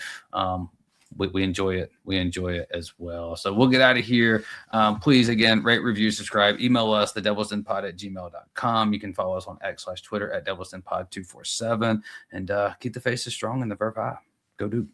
we enjoy it. We enjoy it as well. So we'll get out of here. Please, again, rate, review, subscribe. Email us, TheDevilsDen.com. You can follow us on X/Twitter at DevilsDenPod247. And keep the faces strong and the verb high. Go Duke.